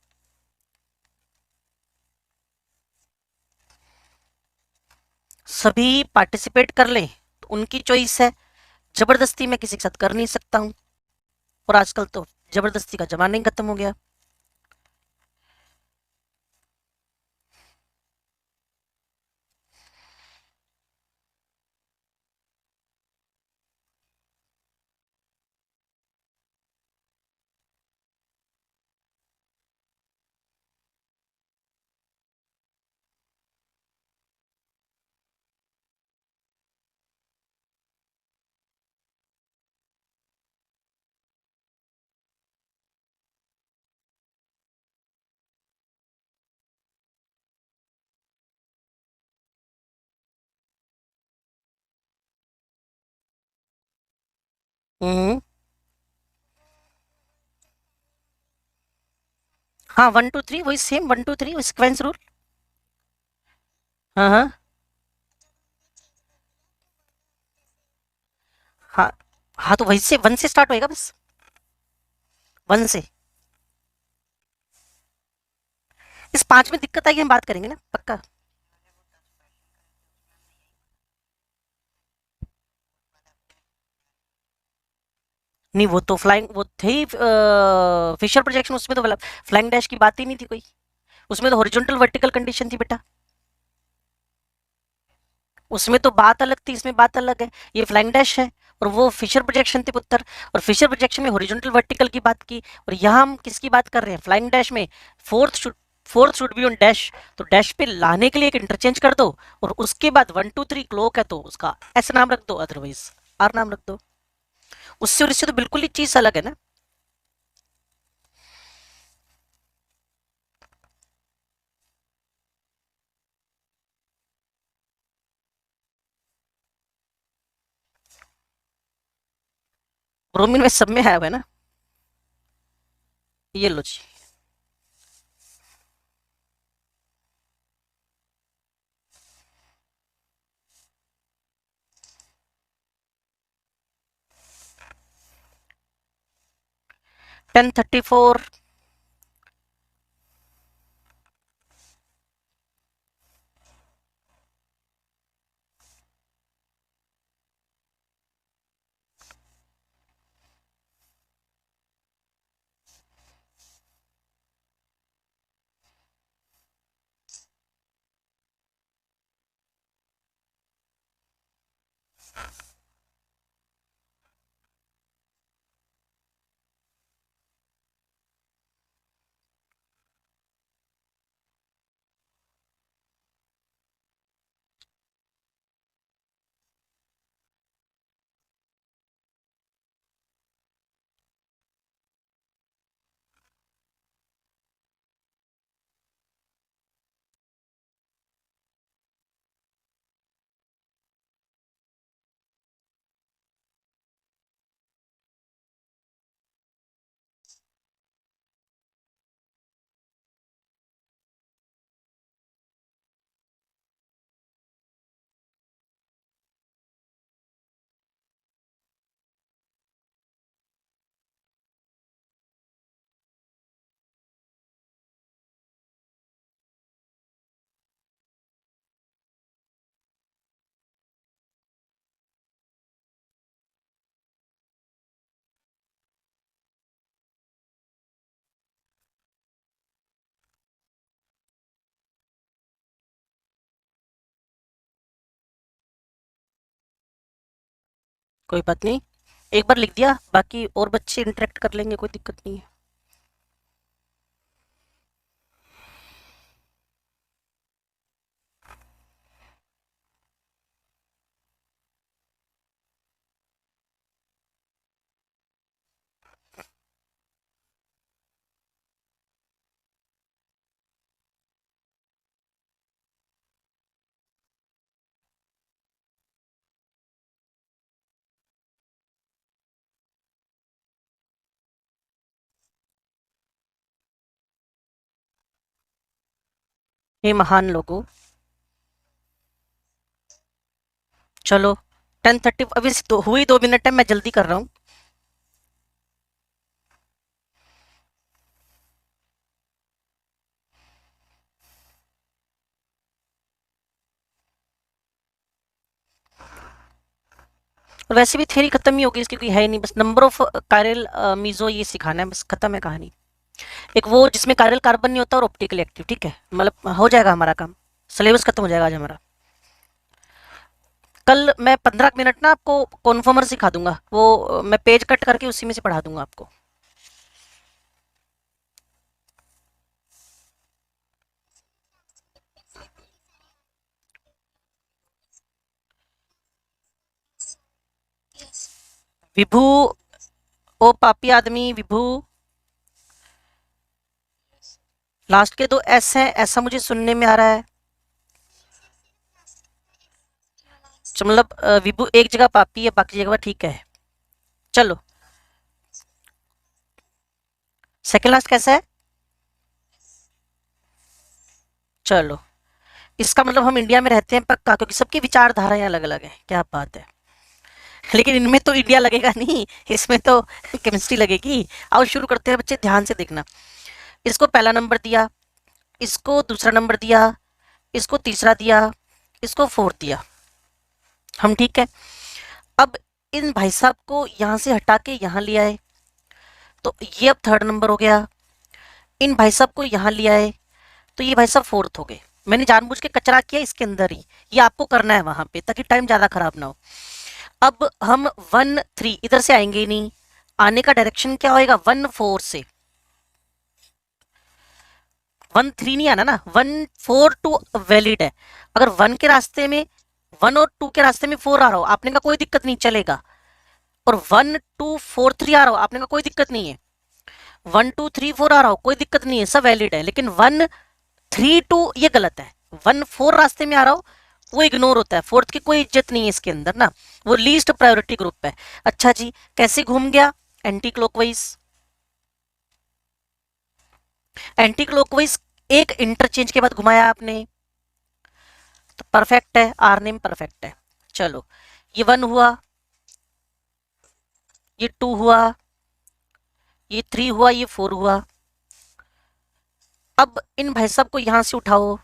सभी पार्टिसिपेट कर लें, तो उनकी चॉइस है, जबरदस्ती मैं किसी के साथ कर नहीं सकता हूं, और आजकल तो जबरदस्ती का जमाना ही खत्म हो गया। हम्म, हाँ 1 2 3 वही सेम, 1 2 3 सिक्वेंस रूल। हाँ हाँ हाँ हाँ, तो वही से 1 से स्टार्ट होएगा बस, 1 से। इस 5 में दिक्कत आएगी, हम बात करेंगे ना पक्का। नहीं वो तो फ्लाइंग वो थे, फिशर प्रोजेक्शन, उसमें तो फ्लाइंग डैश की बात ही नहीं थी कोई, उसमें तो हॉरिजॉन्टल वर्टिकल कंडीशन थी बेटा, उसमें तो बात अलग थी, इसमें बात अलग है। ये फ्लाइंग डैश है और वो फिशर प्रोजेक्शन थी पुत्र, और फिशर प्रोजेक्शन में हॉरिजॉन्टल वर्टिकल की बात की, और यहाँ हम किसकी बात कर रहे हैं, फ्लाइंग डैश में fourth should be on dash, तो डैश पे लाने के लिए एक इंटरचेंज कर दो, और उसके बाद 1 2 3 क्लोक है तो उसका एस नाम रख दो, अदरवाइज आर नाम रख दो। उससे और इससे तो बिल्कुल ही चीज अलग है ना। रोमिन में सब में है हुआ है ना, ये लो जी। 10 34। कोई बात नहीं, एक बार लिख दिया, बाकी और बच्चे इंटरेक्ट कर लेंगे, कोई दिक्कत नहीं है। ये महान लोगों, चलो 10:30 अभी तो हुई, 2 मिनट है, मैं जल्दी कर रहा हूँ। और वैसे भी थ्योरी खत्म ही होगी इसकी, कोई है ही नहीं, बस नंबर ऑफ कायरल मीजो ये सिखाना है, बस खत्म है कहानी। एक वो जिसमें कायरल कार्बन नहीं होता और ऑप्टिकल एक्टिव, ठीक है, मतलब हो जाएगा हमारा काम, सिलेबस खत्म हो जाएगा आज हमारा। कल मैं 15 मिनट ना आपको कॉन्फर्मर सिखा दूंगा, वो मैं पेज कट करके उसी में से पढ़ा दूंगा आपको। विभू, ओ पापी आदमी विभू, लास्ट के 2 एस हैं ऐसा मुझे सुनने में आ रहा है, मतलब विभू एक जगह पापी है, बाकी जगह ठीक है। चलो सेकंड लास्ट कैसा है? चलो, इसका मतलब हम इंडिया में रहते हैं पक्का, क्योंकि सबकी विचारधाराएं अलग अलग हैं, क्या बात है। लेकिन इनमें तो इंडिया लगेगा नहीं, इसमें तो केमिस्ट्री लगेगी। आओ शुरू करते हैं बच्चे, ध्यान से देखना। इसको पहला नंबर दिया, इसको दूसरा नंबर दिया, इसको तीसरा दिया, इसको फोर्थ दिया, हम ठीक है। अब इन भाई साहब को यहां से हटा के यहां लिया है, तो ये अब थर्ड नंबर हो गया। इन भाई साहब को यहां लिया है, तो ये भाई साहब फोर्थ हो गए। मैंने जानबूझ के कचरा किया इसके अंदर ही, ये आपको करना है वहां पे, ताकि टाइम ज्यादा खराब ना हो। अब हम 1 3 इधर से आएंगे ही नहीं, आने का डायरेक्शन क्या होएगा, 1 4 से। 1 3 नहीं आना ना, 1 4 2 वैलिड है। अगर 1 के रास्ते में 1 और 2 के रास्ते में 4 आ रहा हो, आपने का कोई दिक्कत नहीं, चलेगा। और 1 2 4 3 आ रहा हो, आपने का कोई दिक्कत नहीं है। 1 2 3 4 आ रहा हो, कोई दिक्कत नहीं है, सब वैलिड है। लेकिन 1 3 2 ये गलत है। 1 4 रास्ते में आ रहा हो, वो इग्नोर होता है, फोर्थ की कोई इज्जत नहीं है इसके अंदर ना, वो लीस्ट प्रायोरिटी ग्रुप है। अच्छा जी, कैसे घूम गया, एंटी क्लॉकवाइज। एंटी क्लॉकवाइज एक इंटरचेंज के बाद घुमाया आपने, तो परफेक्ट है, आर नेम परफेक्ट है। चलो, ये 1 हुआ, ये 2 हुआ, ये 3 हुआ, ये 4 हुआ। अब इन भाई साहब को यहां से उठाओ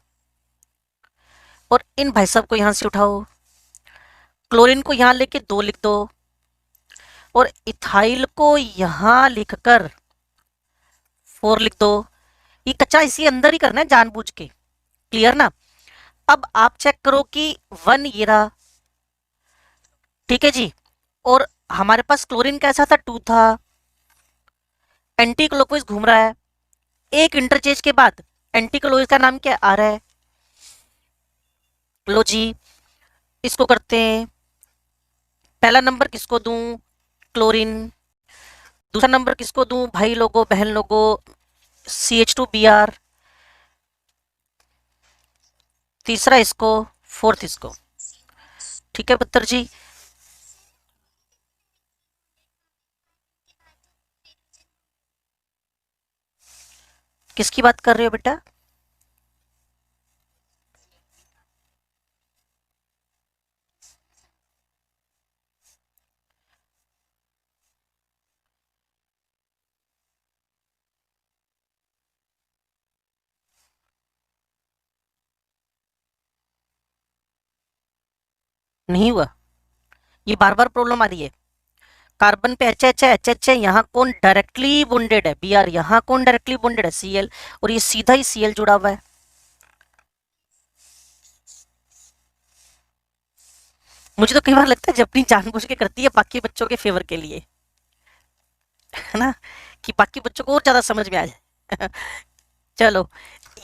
और इन भाई साहब को यहां से उठाओ, क्लोरीन को यहां लेके 2 लिख दो, और इथाइल को यहां लिखकर 4 लिख दो। ये कच्चा इसी अंदर ही करना है जानबूझ के, क्लियर ना। अब आप चेक करो कि 1 ये रहा, ठीक है जी, और हमारे पास क्लोरीन कैसा था, 2 था, एंटी क्लॉकवाइज घूम रहा है। एक इंटरचेंज के बाद एंटी क्लॉकवाइज का नाम क्या आ रहा है, लो जी, इसको करते हैं। पहला नंबर किसको दूं, क्लोरीन। दूसरा नंबर किसको दूं, भाई लोगों बहन लोगों, CH2Br। तीसरा इसको, फोर्थ इसको, ठीक है पुत्र जी। किसकी बात कर रहे हो बेटा, नहीं हुआ, ये बार बार प्रॉब्लम आ रही है। कार्बन पे एच है, यहाँ कौन डायरेक्टली बॉन्डेड है, Br, यहाँ कौन डायरेक्टली बॉन्डेड है, Cl, और ये सीधा ही Cl जुड़ा हुआ है। मुझे तो कई बार लगता है जब जानबूझ के करती है बाकी बच्चों के फेवर के लिए, है ना, कि बाकी बच्चों को और ज्यादा समझ में आ जाए। चलो,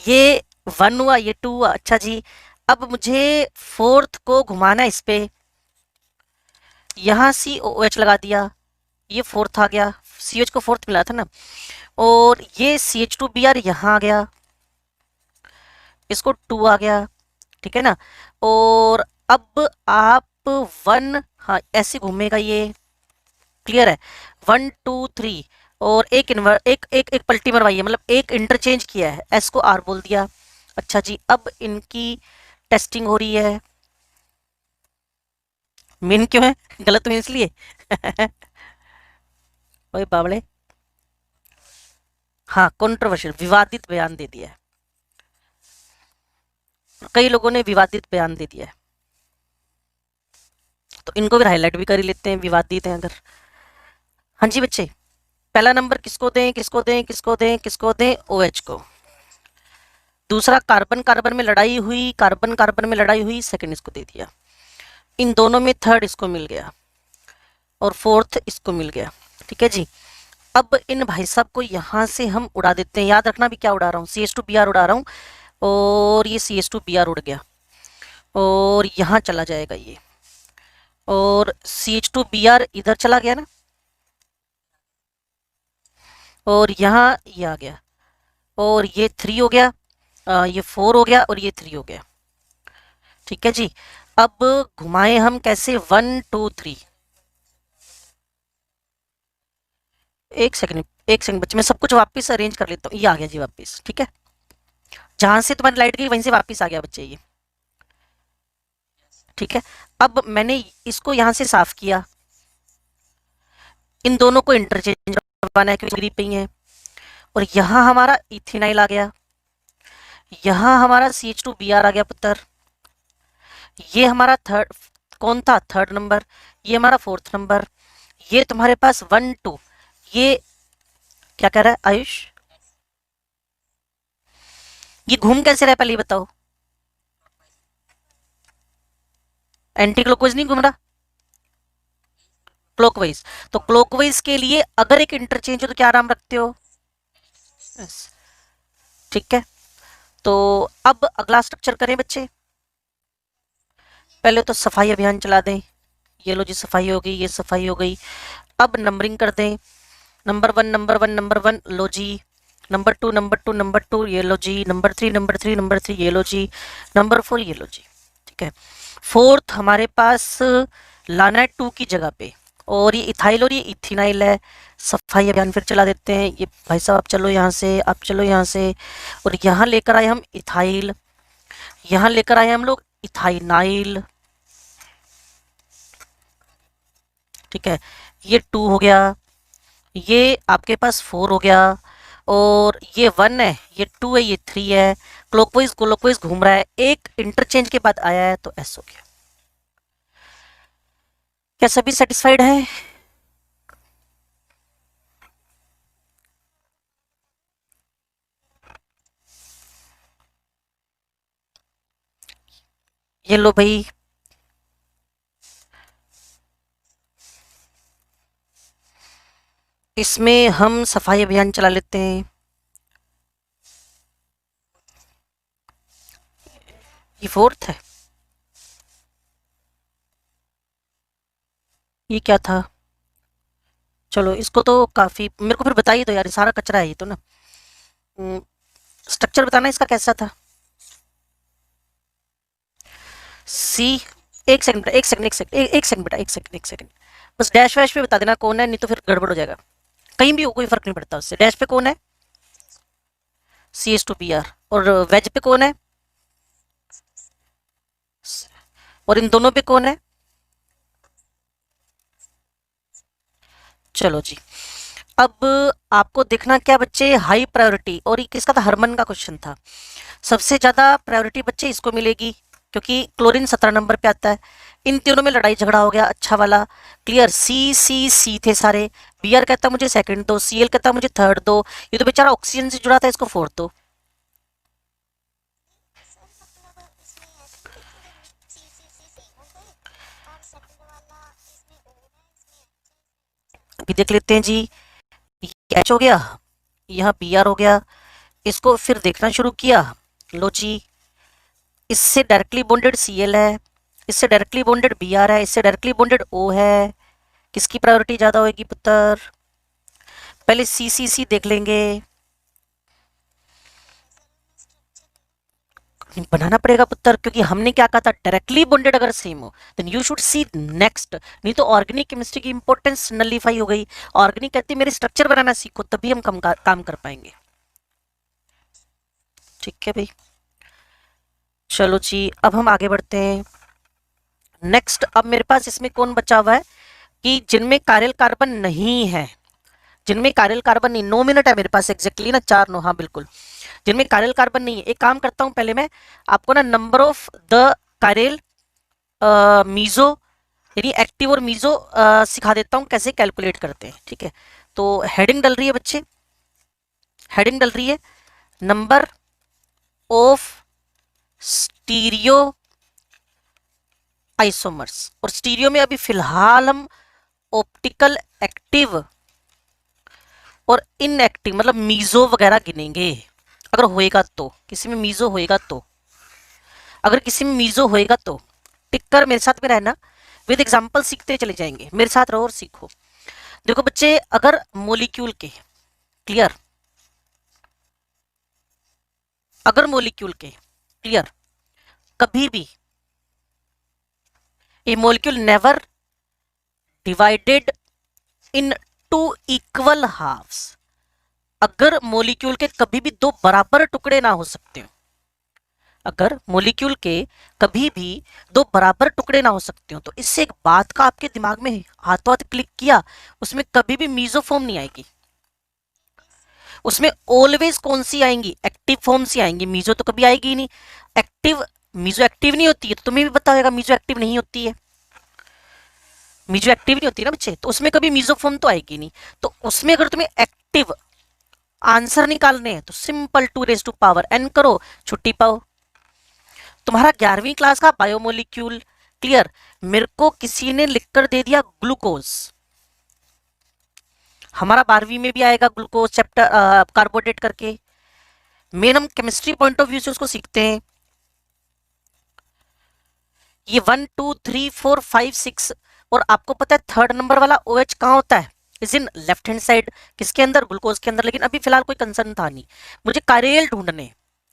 ये 1 हुआ, ये 2 हुआ। अच्छा जी, अब मुझे फोर्थ को घुमाना है इस पे, यहाँ COH लगा दिया, ये फोर्थ आ गया, CH को फोर्थ मिला था ना, और ये CH2Br यहाँ आ गया, इसको 2 आ गया, ठीक है ना। और अब आप 1, हाँ ऐसे घूमेगा ये, क्लियर है, 1 2 3, और एक इन्वर एक एक एक पलटी मरवाई है, मतलब एक इंटरचेंज किया है, एस को आर बोल दिया। अच्छा जी, अब इनकी टेस्टिंग हो रही है। मीन क्यों है, गलत हुई इसलिए। ओए बावले, हाँ कंट्रोवर्शियल, विवादित बयान दे दिया है, कई लोगों ने विवादित बयान दे दिया है, तो इनको भी हाईलाइट भी कर ही लेते हैं, विवादित हैं अगर। हाँ जी बच्चे, पहला नंबर किसको दें, किसको दें, किसको दें, किसको दें, OH को। दूसरा कार्बन कार्बन में लड़ाई हुई, कार्बन कार्बन में लड़ाई हुई, सेकंड इसको दे दिया। इन दोनों में थर्ड इसको मिल गया, और फोर्थ इसको मिल गया, ठीक है जी। अब इन भाई साहब को यहां से हम उड़ा देते हैं, याद रखना भी क्या उड़ा रहा हूँ, CH2Br उड़ा रहा हूँ, और ये CH2Br उड़ गया, और यहाँ चला जाएगा ये, और CH2Br इधर चला गया ना, और यहाँ ये आ गया, और ये 3 हो गया, ये 4 हो गया, और ये 3 हो गया, ठीक है जी। अब घुमाए हम कैसे, 1 2 3, एक सेकंड, एक सेकंड बच्चे, मैं सब कुछ वापस अरेंज कर लेता हूँ, ये आ गया जी वापस, ठीक है, जहां से तुम्हारी लाइट गई वहीं से वापस आ गया बच्चे ये, ठीक है। अब मैंने इसको यहां से साफ किया, इन दोनों को इंटरचेंज करवाना है क्योंकि ग्रीप ही है, और यहाँ हमारा इथेनाइल आ गया, यहाँ हमारा CH2Br आ गया पुत्र, ये हमारा थर्ड, कौन था थर्ड नंबर, ये हमारा फोर्थ नंबर, ये तुम्हारे पास 1 2, ये क्या कह रहा है आयुष, ये घूम कैसे रहा है पहले बताओ, एंटी क्लॉकवाइज नहीं घूम रहा, क्लॉकवाइज। तो क्लॉकवाइज के लिए अगर एक इंटरचेंज हो तो क्या नाम रखते हो, yes. ठीक है, तो अब अगला स्ट्रक्चर करें बच्चे, पहले तो सफाई अभियान चला दें, ये लो जी सफाई हो गई, ये सफाई हो गई। अब नंबरिंग कर दें, नंबर 1 नंबर 1 नंबर 1 लो जी, नंबर 2 नंबर 2 नंबर 2 ये लो जी, नंबर 3 नंबर 3 नंबर 3 ये लो जी, नंबर 4 ये लो जी, ठीक है। फोर्थ हमारे पास लाना है 2 की जगह पे, और ये इथाइल और ये इथिनाइल है। सफाई अभियान फिर चला देते हैं, ये भाई साहब आप चलो यहाँ से, आप चलो यहाँ से, और यहाँ लेकर आए हम इथाइल, यहाँ लेकर आए हम लोग इथाइनाइल, ठीक है, ये 2 हो गया, ये आपके पास 4 हो गया, और ये 1 है, ये 2 है, ये 3 है, क्लॉकवाइज क्लॉकवाइज घूम रहा है, एक इंटरचेंज के बाद आया है तो एस हो गया। क्या सभी सेटिस्फाइड हैं? ये लो भाई, इसमें हम सफाई अभियान चला लेते हैं, ये फोर्थ है, ये क्या था, चलो इसको तो काफी मेरे को फिर बता ही दो यार, ये सारा कचरा है ये तो ना। स्ट्रक्चर बताना इसका कैसा था, सी, एक सेकंड बेटा, एक सेकंड एक सेकंड एक सेकंड बेटा, एक सेकंड एक सेकंड, बस डैश वैश पे बता देना कौन है, नहीं तो फिर गड़बड़ हो जाएगा, कहीं भी हो कोई फर्क नहीं पड़ता उससे। डैश पे कौन है, CH2Br, और वेज पे कौन है, और इन दोनों पे कौन है, चलो जी। अब आपको देखना क्या बच्चे, हाई प्रायोरिटी, और ये किसका था, हरमन का क्वेश्चन था। सबसे ज्यादा प्रायोरिटी बच्चे इसको मिलेगी क्योंकि क्लोरीन 17 नंबर पे आता है। इन तीनों में लड़ाई झगड़ा हो गया, अच्छा वाला, क्लियर, सी थे सारे, Br कहता मुझे सेकंड दो, Cl कहता मुझे थर्ड दो, ये तो बेचारा ऑक्सीजन से जुड़ा था, इसको फोर्थ दो। अभी देख लेते हैं जी, एच हो गया, यहाँ बी आर हो गया, इसको फिर देखना शुरू किया, लो जी इससे डायरेक्टली बॉन्डेड सी एल है, इससे डायरेक्टली बॉन्डेड बी आर है, इससे डायरेक्टली बॉन्डेड ओ है, किसकी प्रायोरिटी ज्यादा होगी पुत्र? पहले सी देख लेंगे, बनाना पड़ेगा पुत्र, क्योंकि हमने क्या कहा था, डायरेक्टली बॉन्डेड अगर सेम हो then you should see next, नहीं तो ऑर्गेनिक केमिस्ट्री की इंपॉर्टेंस नलीफाई हो गई। ऑर्गेनिक कहती है मेरे स्ट्रक्चर बनाना सीखो, तभी हम काम कर पाएंगे। ठीक है भाई, चलो जी अब हम आगे बढ़ते हैं। नेक्स्ट अब मेरे पास इसमें कौन बचा हुआ है कि जिनमें कायरल कार्बन नहीं है, जिनमें कायरल कार्बन नहीं, 9 मिनट है मेरे पास एग्जैक्टली ना, 4 9, हाँ बिल्कुल, जिनमें कायरल कार्बन नहीं है। एक काम करता हूं, पहले मैं आपको ना number of the chiral meso यानी एक्टिव और मीजो सिखा देता हूं कैसे कैलकुलेट करते हैं। ठीक है, तो हेडिंग डल रही है बच्चे, हेडिंग डल रही है नंबर ऑफ स्टीरियो आइसोमर्स, और स्टीरियो में अभी फिलहाल हम ऑप्टिकल एक्टिव और इनएक्टिव मतलब मीजो वगैरह गिनेंगे, अगर होएगा तो, किसी में मीजो होएगा तो, अगर किसी में मीजो होएगा तो टिक कर मेरे साथ में रहना, विद एग्जांपल सीखते चले जाएंगे, मेरे साथ रहो और सीखो। देखो बच्चे, अगर मोलिक्यूल के, क्लियर, अगर मोलिक्यूल के, क्लियर, कभी भी a molecule never divided into equal halves, अगर मोलिक्यूल के कभी भी दो बराबर टुकड़े ना हो सकते हो, अगर मोलिक्यूल के कभी भी दो बराबर टुकड़े ना हो सकते हो, तो इससे एक बात का आपके दिमाग में हाथों हाथ क्लिक किया, उसमें कभी भी मीजो फॉर्म नहीं आएगी, उसमें ऑलवेज कौन सी आएंगी, एक्टिव फॉर्म सी आएंगी, मीजो तो कभी आएगी ही नहीं। एक्टिव, मीजो एक्टिव नहीं होती है, तो तुम्हें भी पता होगा मीजो एक्टिव नहीं होती है, मीजो एक्टिव नहीं होती ना बच्चे, तो उसमें कभी मीजो फॉर्म तो आएगी नहीं। तो उसमें अगर तुम्हें एक्टिव आंसर निकालने हैं तो सिंपल 2 n करो, छुट्टी पाओ। तुम्हारा 11वीं क्लास का बायोमोलिक्यूल, क्लियर, मेरे को किसी ने लिखकर दे दिया ग्लूकोज, हमारा 12वीं में भी आएगा ग्लूकोज चैप्टर कार्बोडेट करके, मेन हम केमिस्ट्री पॉइंट ऑफ व्यू से उसको सीखते हैं। ये 1 2 3 4 5 6, और आपको पता है थर्ड नंबर वाला OH कहाँ होता है, is in left hand side, किसके अंदर, ग्लूकोज के अंदर। लेकिन अभी फिलहाल कोई कंसर्न था नहीं, मुझे कारेल ढूंढने,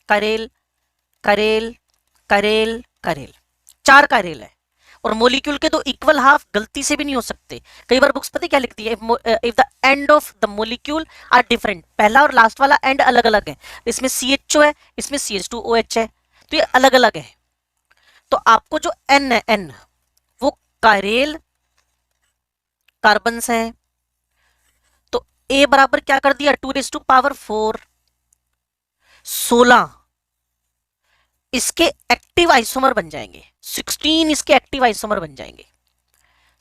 Karel Karel Karel Karel, 4 Karel है, और मोलिक्यूल के दो इक्वल हाफ गलती से भी नहीं हो सकते। कई बार बुक्स पता क्या लिखती है, if the end of the molecule are different, पहला और लास्ट वाला एंड अलग अलग है, इसमें CHO है, इसमें CH2OH है, तो ये अलग अलग है। तो आपको जो N है, N वो कायरेल कार्बन है, तो A बराबर क्या कर दिया, 2⁴ 16 इसके एक्टिव आइसोमर बन जाएंगे, 16 इसके एक्टिव आइसोमर बन जाएंगे,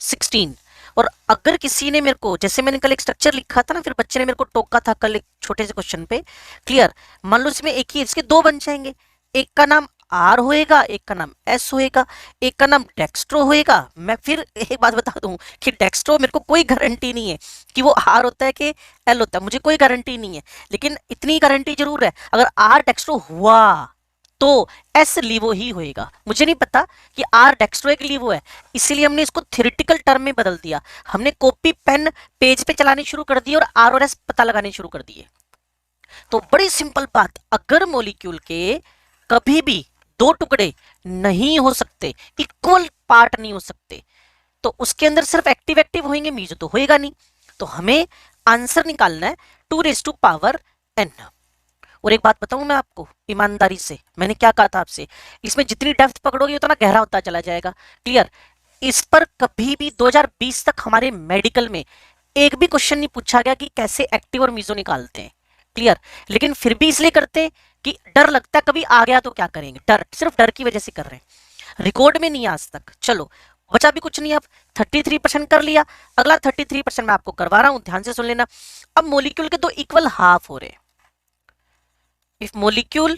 16। और अगर किसी ने मेरे को, जैसे मैंने कल एक स्ट्रक्चर लिखा था ना, फिर बच्चे ने मेरे को टोका था कल एक छोटे से क्वेश्चन पे, क्लियर, मान लो इसमें एक ही, इसके दो बन जाएंगे, एक का नाम आर होएगा, एक का नाम एस होएगा, एक का नाम डेक्स्ट्रो होएगा। मैं फिर एक बात बता दूं कि डेक्स्ट्रो मेरे को कोई गारंटी नहीं है कि वो आर होता है कि एल होता है, मुझे कोई गारंटी नहीं है, लेकिन इतनी गारंटी जरूर है, अगर आर डेक्स्ट्रो हुआ तो एस लीवो ही होएगा। मुझे नहीं पता कि आर डेक्स्ट्रो एक लीवो है, इसीलिए हमने इसको थ्योरेटिकल टर्म में बदल दिया, हमने कॉपी पेन पेज पे चलानी शुरू कर दी और आर और एस पता लगाने शुरू कर दिए। तो बड़ी सिंपल बात, अगर मॉलिक्यूल के कभी भी दो टुकड़े नहीं हो सकते, इक्वल पार्ट नहीं हो सकते, तो उसके अंदर सिर्फ एक्टिव एक्टिव होंगे, मीजो तो होएगा नहीं। तो हमें आंसर निकालना है 2⁴n। और एक बात बताऊं मैं आपको ईमानदारी से, मैंने क्या कहा था आपसे, इसमें जितनी डेप्थ पकड़ोगे उतना गहरा होता चला जाएगा, क्लियर। इस पर कभी भी 2020 तक हमारे मेडिकल में एक भी क्वेश्चन नहीं पूछा गया कि कैसे एक्टिव और मीजो निकालते हैं, क्लियर। लेकिन फिर भी इसलिए करते हैं कि डर लगता है कभी आ गया तो क्या करेंगे, डर, सिर्फ डर की वजह से कर रहे हैं, रिकॉर्ड में नहीं आज तक। चलो बचा भी कुछ नहीं, अब 33% कर लिया, अगला 33% मैं आपको करवा रहा हूं, ध्यान से सुन लेना। अब मोलिक्यूल के दो इक्वल हाफ हो रहे हैं, if molecule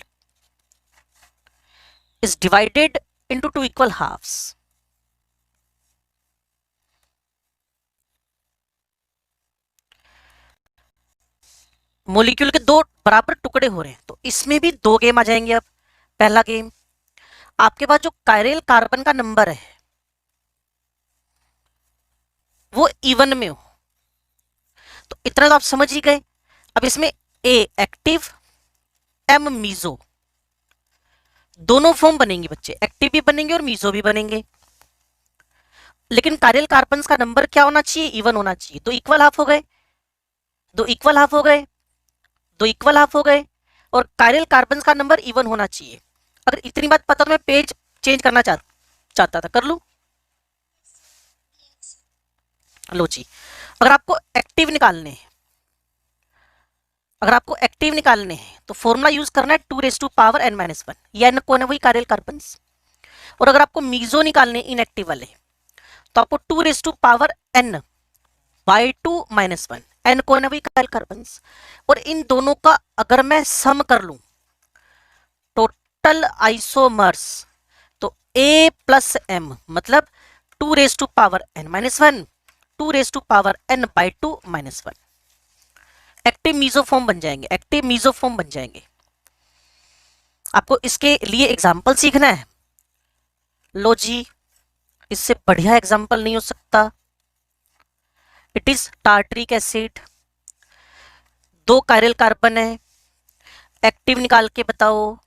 is divided into two equal halves, molecule के दो बराबर टुकड़े हो रहे हैं, तो इसमें भी दो गेम आ जाएंगे। अब पहला गेम, आपके पास जो कायरल कार्बन का नंबर है वो इवन में हो, तो इतना तो आप समझ ही गए। अब इसमें ए एक्टिव, एम मीजो, दोनों फॉर्म बनेंगे बच्चे, एक्टिव भी बनेंगे और मीजो भी बनेंगे। लेकिन कायरल कार्बन का नंबर क्या होना चाहिए? इवन होना चाहिए। तो इक्वल हाफ हो गए, दो इक्वल हाफ हो गए, दो इक्वल हाफ हो गए, और कायरल कार्बन का नंबर इवन होना चाहिए। अगर इतनी बात पता तो मैं पेज चेंज करना चाहता था, कर लूं? लो जी, अगर आपको एक्टिव निकालने हैं, अगर आपको एक्टिव निकालने हैं तो फॉर्मूला यूज करना है 2⁻n-1, ये n कौन है? वही कायरल कार्बन। और अगर आपको मीजो निकालने इनएक्टिव वाले तो आपको 2⁻n/2-1, n कौन है? वही कायरल कार्बन। और इन दोनों का अगर मैं सम कर लूं टोटल आइसोमर्स, तो A + M मतलब 2⁻n-1 2⁻n/2-1 एक्टिव मीजोफॉर्म बन जाएंगे, एक्टिव मीजोफॉर्म बन जाएंगे। आपको इसके लिए एग्जाम्पल सीखना है। लो जी, इससे बढ़िया एग्जाम्पल नहीं हो सकता। इट इज टार्टरिक एसिड, दो कायरल कार्बन है, एक्टिव निकाल के बताओ।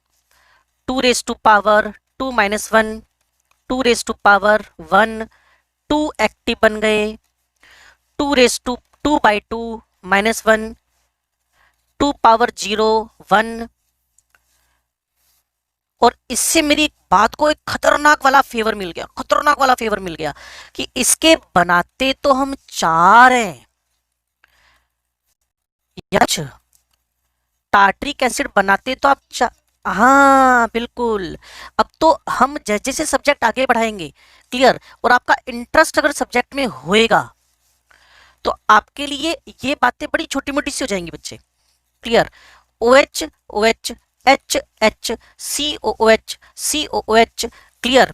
2⁻2-1 2⁻1 2 एक्टिव बन गए, 2⁻2-2/2-1 2⁻0 1। और इससे मेरी बात को एक खतरनाक वाला फेवर मिल गया, खतरनाक वाला फेवर मिल गया कि इसके बनाते तो हम 4 हैं, यच टार्टरिक एसिड बनाते तो आप हाँ बिल्कुल। अब तो हम जैसे जैसे सब्जेक्ट आगे बढ़ाएंगे, क्लियर, और आपका इंटरेस्ट अगर सब्जेक्ट में होएगा तो आपके लिए ये बातें बड़ी छोटी मोटी सी हो जाएंगी बच्चे, clear. OH OH H H COOH COOH, clear.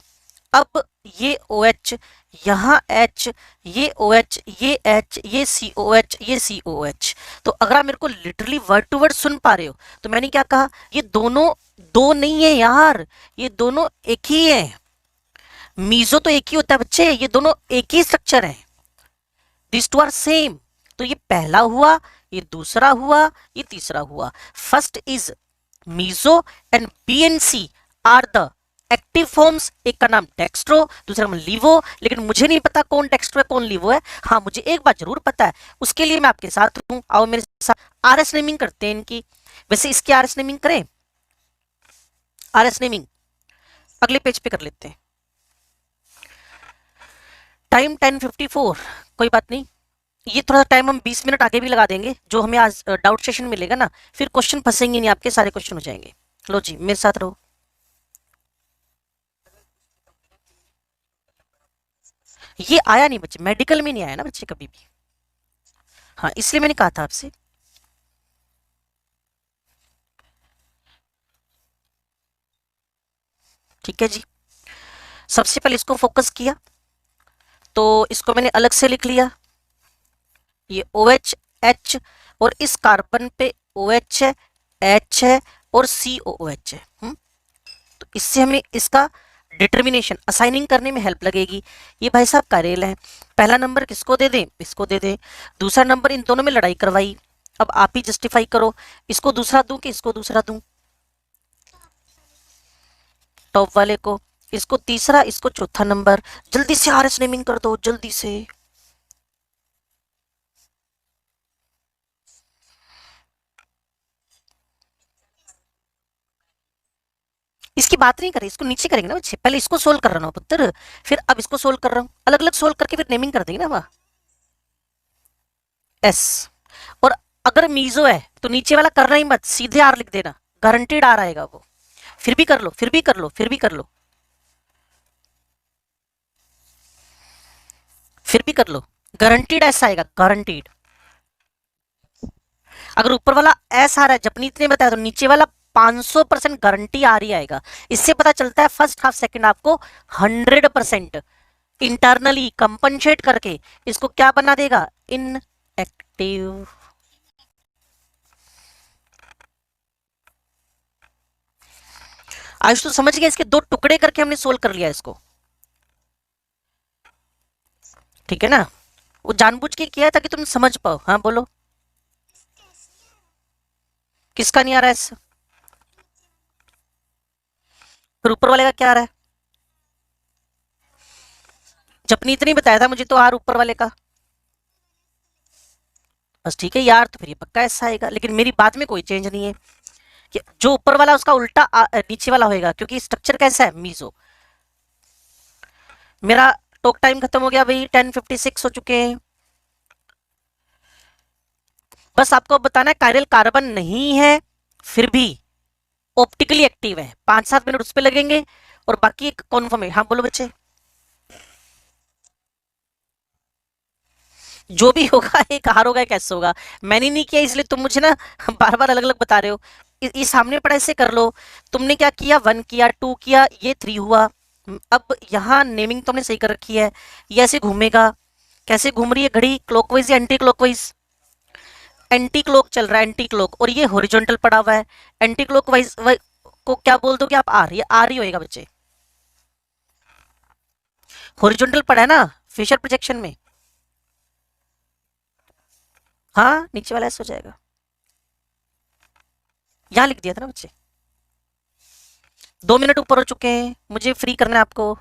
अब ये OH, यहाँ H, ये OH, ये H, ये COH, ये COH। तो अगर आप मेरे को लिटरली वर्ड टू वर्ड सुन पा रहे हो तो मैंने क्या कहा, ये दोनों दो नहीं है यार, ये दोनों एक ही है। मीजो तो एक ही होता है बच्चे, ये दोनों एक ही स्ट्रक्चर है, दिस टू आर सेम। तो ये पहला हुआ, ये दूसरा हुआ, ये तीसरा हुआ। First is meso and B and C are the active forms. एक का नाम डेक्स्ट्रो, दूसरा नाम लीवो, लेकिन मुझे नहीं पता कौन डेक्स्ट्रो है कौन लीवो है। हाँ मुझे एक बात जरूर पता है, उसके लिए मैं आपके साथ हूं, आओ मेरे साथ आरएस नेमिंग करते हैं इनकी। वैसे इसकी आरएस नेमिंग करें, आरएस नेमिंग अगले पेज पे कर लेते हैं। टाइम 10:54, कोई बात नहीं, ये थोड़ा टाइम हम 20 मिनट आगे भी लगा देंगे, जो हमें आज डाउट सेशन मिलेगा ना, फिर क्वेश्चन फंसेंगे नहीं, आपके सारे क्वेश्चन हो जाएंगे। लो जी मेरे साथ रहो। ये आया नहीं बच्चे, मेडिकल में नहीं आया ना बच्चे कभी भी, हाँ इसलिए मैंने कहा था आपसे। ठीक है जी, सबसे पहले इसको फोकस किया तो इसको मैंने अलग से लिख लिया, ये OH H और इस कार्बन पे OH है, H है और COOH है। तो इससे हमें इसका डिटर्मिनेशन असाइनिंग करने में हेल्प लगेगी। ये भाई साहब कायरल है, पहला नंबर किसको दे दें? इसको दे दें। दूसरा नंबर इन दोनों में लड़ाई करवाई, अब आप ही जस्टिफाई करो, इसको दूसरा दूं कि इसको दूसरा दूं? टॉप वाले को, इसको तीसरा, इसको चौथा नंबर। जल्दी से आरएस नेमिंग कर दो, जल्दी से। इसकी बात नहीं करें, इसको नीचे करेंगे ना बच्चे, पहले इसको सोल्व कर रहा हूं पुत्र, फिर अब इसको सोल्व कर रहा हूं, अलग अलग सोल्व करके फिर नेमिंग कर देंगे ना वहां। एस, और अगर मीजो है तो नीचे वाला करना ही मत, सीधे आर लिख देना, गारंटीड आर आएगा वो। फिर भी कर लो, फिर भी कर लो, फिर भी कर लो, फिर भी कर लो, गारंटीड एस आएगा, गारंटीड। अगर ऊपर वाला एस आ रहा है, जपनीत ने बताया, तो नीचे वाला 500% गारंटी आ रही आएगा। इससे पता चलता है फर्स्ट हाफ सेकंड हाफ को 100% इंटरनली कंपनसेट करके इसको क्या बना देगा? इनएक्टिव। आयुष तो समझ गया, इसके दो टुकड़े करके हमने सोल्व कर लिया इसको, ठीक है ना। वो जानबूझ के किया ताकि तुम समझ पाओ। हाँ बोलो, किसका नहीं आ रहा है इससे? फिर ऊपर वाले का क्या आ रहा है? जपनीत ने बताया था मुझे तो आर ऊपर वाले का। बस ठीक है यार, तो फिर ये पक्का ऐसा आएगा, लेकिन मेरी बात में कोई चेंज नहीं है कि जो ऊपर वाला उसका उल्टा नीचे वाला होएगा, क्योंकि स्ट्रक्चर कैसा है, मीजो। मेरा टॉक टाइम खत्म हो गया भाई, 10:56 हो चुके हैं। बस आपको बताना है कायरल कार्बन नहीं है, फिर भी ऑप्टिकली एक्टिव है, 5-7 मिनट उस पर लगेंगे और बाकी एक कॉन्फर्म है। हाँ बोलो बच्चे। जो भी होगा एक हार होगा एक ऐसा होगा। मैंने नहीं किया इसलिए तुम मुझे ना बार बार अलग अलग बता रहे हो। ये सामने पड़ा, ऐसे कर लो। तुमने क्या किया, 1 किया, 2 किया, ये 3 हुआ। अब यहाँ नेमिंग तुमने सही कर रखी है। ये ऐसे घूमेगा, कैसे घूम रही है घड़ी, क्लॉकवाइज या एंटी क्लॉकवाइज? एंटी क्लॉक चल रहा है, एंटी क्लॉक, और ये हॉरिजॉन्टल पड़ा हुआ है। एंटी क्लॉकवाइज को क्या बोल दोगे आप, आर, ये आर ही होएगा बच्चे। हॉरिजॉन्टल पड़ा है ना फेशियल प्रोजेक्शन में। हाँ नीचे वाला ऐसा हो जाएगा। यहाँ लिख दिया था ना बच्चे। 2 मिनट ऊपर हो चुके हैं, मुझे फ्री करना है आपको।